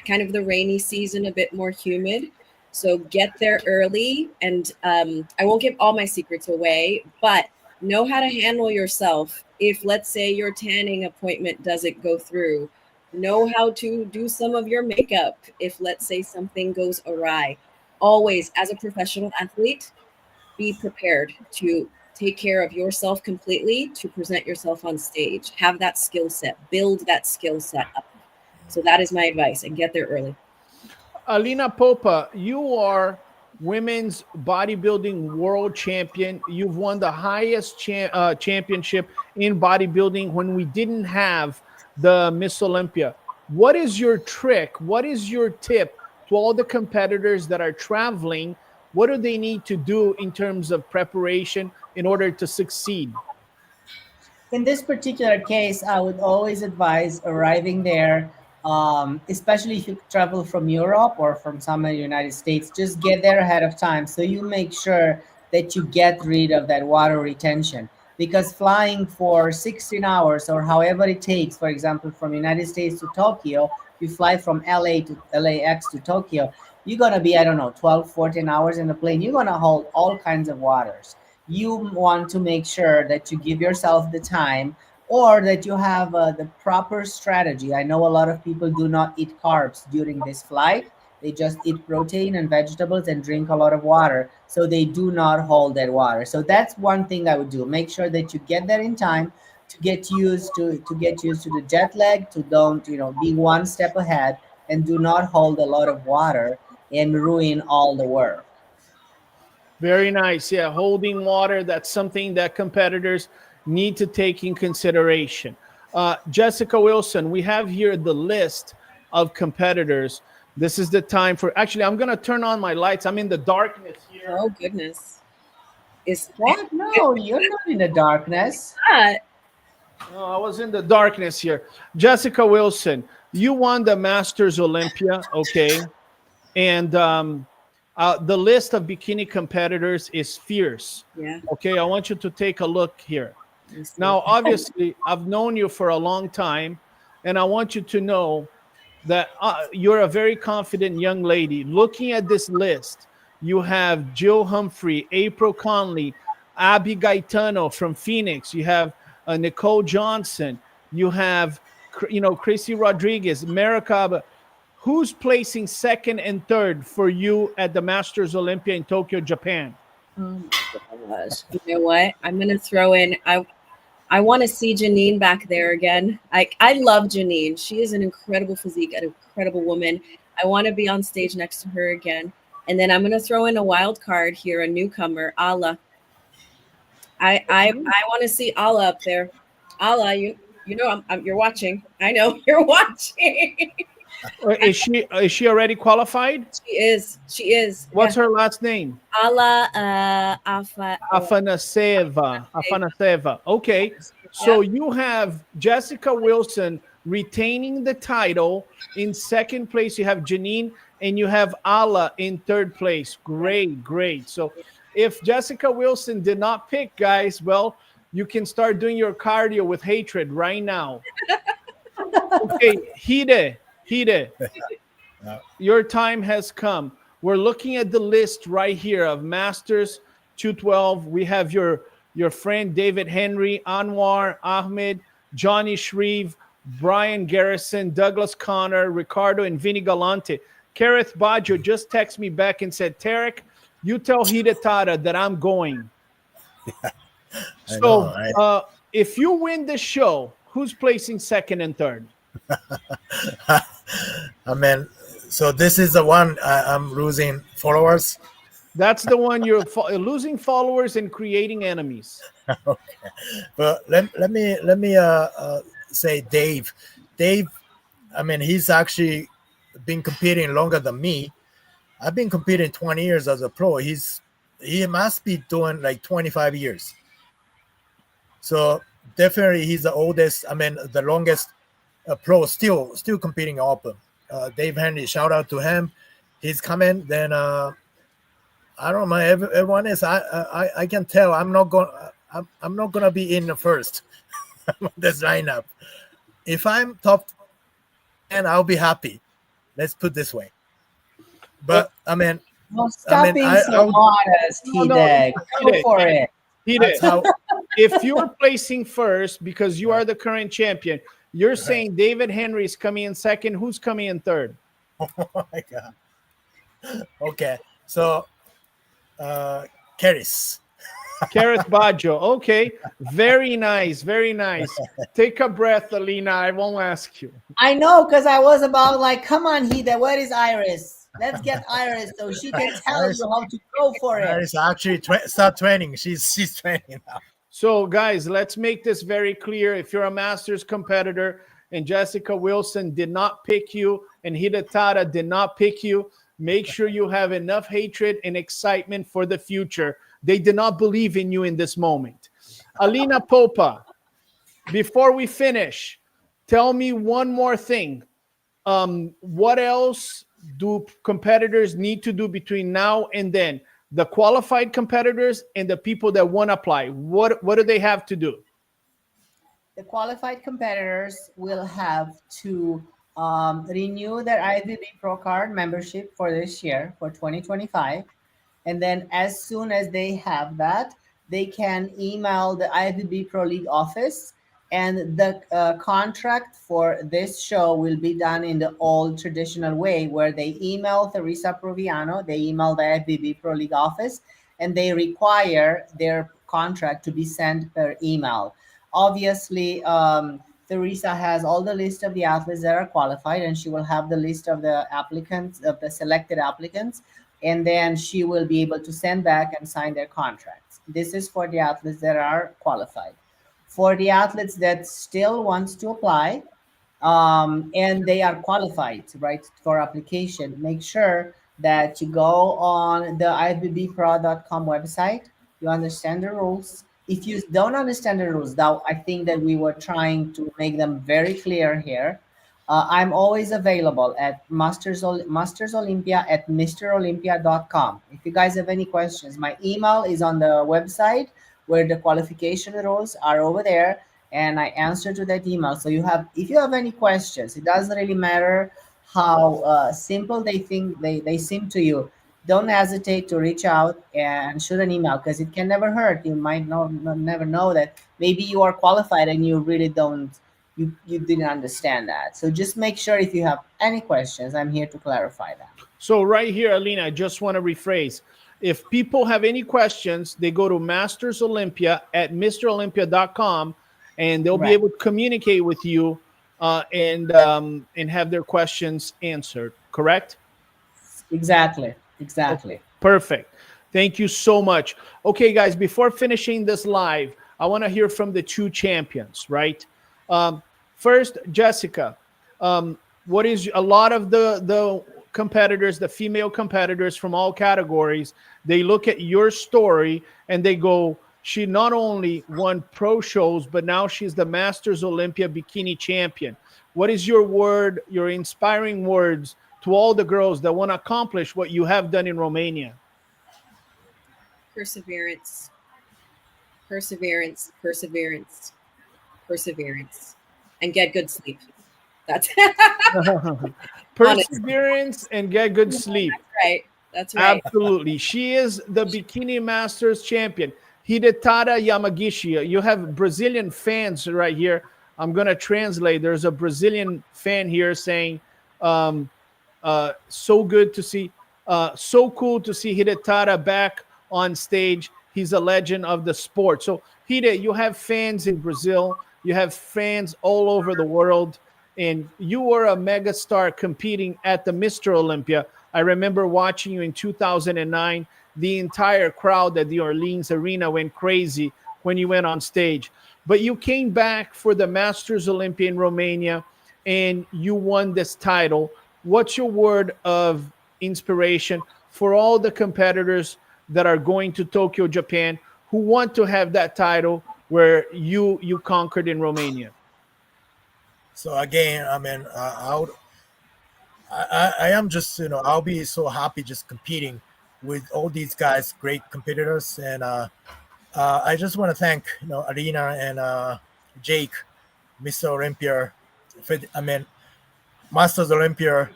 Speaker 5: kind of the rainy season, a bit more humid. So get there early. And I won't give all my secrets away, but know how to handle yourself. If, let's say, your tanning appointment doesn't go through, know how to do some of your makeup if, let's say, something goes awry. Always, as a professional athlete, be prepared to take care of yourself completely to present yourself on stage. Have that skill set, build that skill set up. So that is my advice, and get there early.
Speaker 1: Alina Popa, you are women's bodybuilding world champion. You've won the highest championship in bodybuilding when we didn't have the Miss Olympia. What is your trick? What is your tip to all the competitors that are traveling? What do they need to do in terms of preparation in order to succeed?
Speaker 2: in this particular case, I would always advise arriving there, especially if you travel from Europe or from somewhere in the United States, just get there ahead of time so you make sure that you get rid of that water retention. Because flying for 16 hours or however it takes, for example, from United States to Tokyo, you fly from LA to LAX to Tokyo, you're going to be, I don't know, 12, 14 hours in the plane. You're going to hold all kinds of waters. You want to make sure that you give yourself the time or that you have the proper strategy. I know a lot of people do not eat carbs during this flight. They just eat protein and vegetables and drink a lot of water. So they do not hold that water. So that's one thing I would do. Make sure that you get there in time to get used to the jet lag, to don't, be one step ahead and do not hold a lot of water and ruin all the work.
Speaker 1: Very nice. Yeah, holding water, that's something that competitors need to take in consideration. Jessica Wilson, we have here the list of competitors. This is the time for, actually, I'm going to turn on my lights. I'm in the darkness here.
Speaker 5: Oh, goodness. Is
Speaker 2: What? No, you're not in the darkness.
Speaker 5: that?
Speaker 1: Oh, I was in the darkness here. Jessica Wilson, you won the Masters Olympia, okay? And the list of bikini competitors is fierce.
Speaker 5: Yeah.
Speaker 1: Okay, I want you to take a look here. Now, obviously, I've known you for a long time, and I want you to know that you're a very confident young lady. Looking at this list, you have Jill Humphrey, April Conley, Abby Gaetano from Phoenix. You have Nicole Johnson. You have, Chrissy Rodriguez, Maracaba. Who's placing second and third for you at the Masters Olympia in Tokyo, Japan?
Speaker 5: Oh my gosh. You know what? I'm gonna throw in. I want to see Janine back there again. I love Janine. She is an incredible physique, an incredible woman. I want to be on stage next to her again. And then I'm gonna throw in a wild card here, a newcomer, Ala. I want to see Ala up there. Ala, you're watching. I know you're watching.
Speaker 1: Is she already qualified?
Speaker 5: She is.
Speaker 1: What's her last name?
Speaker 5: Ala
Speaker 1: Afanaseva. Okay. So you have Jessica Wilson retaining the title. In second place, you have Janine, and you have Ala in third place. Great. So if Jessica Wilson did not pick, guys, well, you can start doing your cardio with hatred right now. Okay, Hide. Your time has come. We're looking at the list right here of Masters 212. We have your friend David Henry, Anwar Ahmed, Johnny Shreve, Brian Garrison, Douglas Connor, Ricardo, and Vinny Galante. Kareth Baggio just texted me back and said, Terrick, you tell Hidetada that I'm going. If you win the show, who's placing second and third?
Speaker 3: I mean, so this is the one I'm losing followers.
Speaker 1: That's the one you're losing followers and creating enemies.
Speaker 3: Okay, but let me say Dave. I mean, he's actually been competing longer than me. I've been competing 20 years as a pro. He must be doing like 25 years. So definitely he's the oldest. I mean, the longest pro still competing open. Dave Henry, shout out to him. He's coming. Then I don't know. Everyone is. I can tell. I'm not gonna be in the first. This lineup. If I'm top 10, I'll be happy. Let's put this way. But I mean,
Speaker 2: well, stop being so modest, Hide. Go for it.
Speaker 1: If you're placing first because you are the current champion, you're saying David Henry is coming in second. Who's coming in third?
Speaker 3: Oh my God. Okay, so Kareth
Speaker 1: Baggio. Okay, very nice. Take a breath, Alina. I won't ask you.
Speaker 2: I know, because I was about like, come on, Hide. Where is Iris? Let's get Iris so she can tell you how to go for it.
Speaker 3: Iris actually start training. She's training now.
Speaker 1: So, guys, let's make this very clear. If you're a Masters competitor and Jessica Wilson did not pick you and Hidetada did not pick you, make sure you have enough hatred and excitement for the future. They did not believe in you in this moment. Alina Popa, before we finish, tell me one more thing. What else do competitors need to do between now and then? The qualified competitors and the people that want to apply. What do they have to do?
Speaker 2: The qualified competitors will have to renew their IFBB Pro Card membership for this year, for 2025. And then as soon as they have that, they can email the IFBB Pro League office. And the contract for this show will be done in the old traditional way, where they email Teresa Proviano, they email the IFBB Pro League office, and they require their contract to be sent per email. Obviously, Teresa has all the list of the athletes that are qualified, and she will have the list of the applicants, of the selected applicants, and then she will be able to send back and sign their contracts. This is for the athletes that are qualified. For the athletes that still wants to apply, and they are qualified, right, for application, make sure that you go on the ifbbpro.com website. You understand the rules. If you don't understand the rules, now I think that we were trying to make them very clear here. I'm always available at Masters Olympia at mrolympia.com. If you guys have any questions, my email is on the website, where the qualification rules are over there, and I answer to that email. So if you have any questions, it doesn't really matter how simple they seem to you. Don't hesitate to reach out and shoot an email, because it can never hurt. You might never know that maybe you are qualified and you really don't, you didn't understand that. So just make sure, if you have any questions, I'm here to clarify that.
Speaker 1: So right here, Alina, I just want to rephrase. If people have any questions, they go to Masters Olympia at mrolympia.com, and they'll be able to communicate with you and have their questions answered. Correct?
Speaker 2: Exactly.
Speaker 1: Okay, perfect. Thank you so much. Okay, guys, before finishing this live, I want to hear from the two champions, right? First, Jessica, what is a lot of the competitors, the female competitors from all categories, they look at your story and they go, she not only won pro shows, but now she's the Masters Olympia bikini champion. What is your word, your inspiring words to all the girls that want to accomplish what you have done in Romania?
Speaker 5: Perseverance, perseverance, perseverance, perseverance, and get good sleep. That's
Speaker 1: perseverance and get good sleep.
Speaker 5: That's right. That's right.
Speaker 1: Absolutely. She is the Bikini Masters champion. Hidetada Yamagishi. You have Brazilian fans right here. I'm going to translate. There's a Brazilian fan here saying, so good to see, so cool to see Hidetada back on stage. He's a legend of the sport. So, Hide, you have fans in Brazil. You have fans all over the world. And you were a megastar competing at the Mr. Olympia. I remember watching you in 2009. The entire crowd at the Orleans Arena went crazy when you went on stage. But you came back for the Masters Olympia in Romania, and you won this title. What's your word of inspiration for all the competitors that are going to Tokyo, Japan, who want to have that title where you conquered in Romania?
Speaker 3: So again, I mean, I am just, I'll be so happy just competing with all these guys, great competitors, and I just want to thank Alina and Jake, Mr. Olympia. Masters Olympia.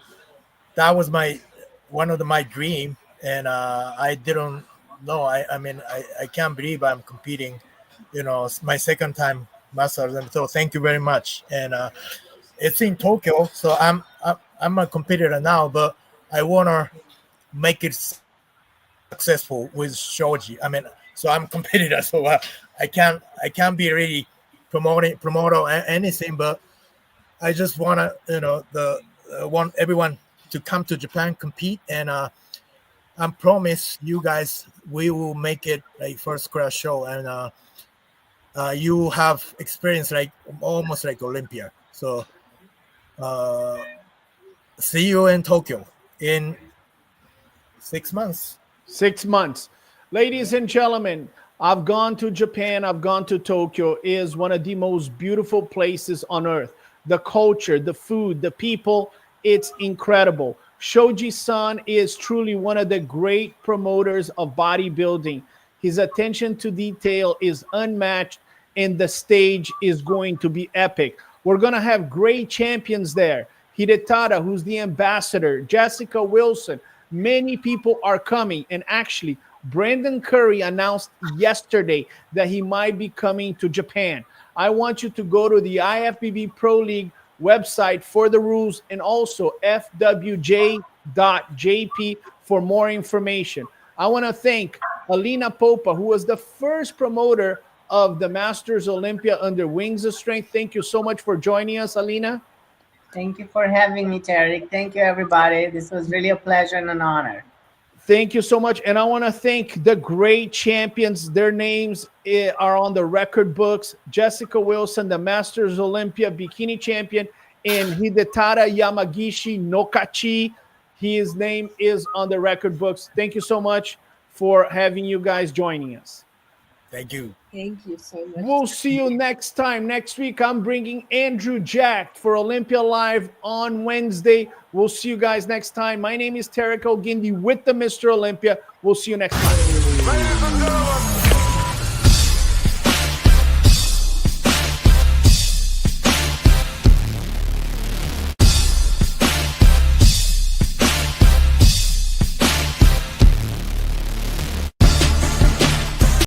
Speaker 3: That was one of my dream, and I didn't know. I can't believe I'm competing. It's my second time Masters, and so thank you very much. And it's in Tokyo, so I'm a competitor now, but I wanna make it successful with Shoji. So I'm a competitor, so I can't be really promoter or anything, but I just wanna want everyone to come to Japan, compete, and I promise you guys we will make it a first class show, and you have experience like almost like Olympia. So see you in Tokyo in 6 months.
Speaker 1: 6 months. Ladies and gentlemen, I've gone to Japan, I've gone to Tokyo. It is one of the most beautiful places on earth. The culture, the food, the people, it's incredible. Shoji-san is truly one of the great promoters of bodybuilding. His attention to detail is unmatched, and the stage is going to be epic. We're going to have great champions there. Hidetada, who's the ambassador, Jessica Wilson. Many people are coming, and actually, Brandon Curry announced yesterday that he might be coming to Japan. I want you to go to the IFBB Pro League website for the rules and also fwj.jp for more information. I want to thank Alina Popa, who was the first promoter of the Masters Olympia under Wings of Strength. Thank you so much for joining us, Alina.
Speaker 2: Thank you for having me, Terrick. Thank you, everybody. This was really a pleasure and an honor.
Speaker 1: Thank you so much. And I want to thank the great champions. Their names are on the record books. Jessica Wilson, the Masters Olympia bikini champion, and Hidetada Yamagishi Nokachi. His name is on the record books. Thank you so much for having you guys joining us.
Speaker 3: Thank you.
Speaker 5: Thank you so much.
Speaker 1: We'll see you next time. Next week, I'm bringing Andrew Jack for Olympia Live on Wednesday. We'll see you guys next time. My name is Terrick Guindy with the Mr. Olympia. We'll see you next time.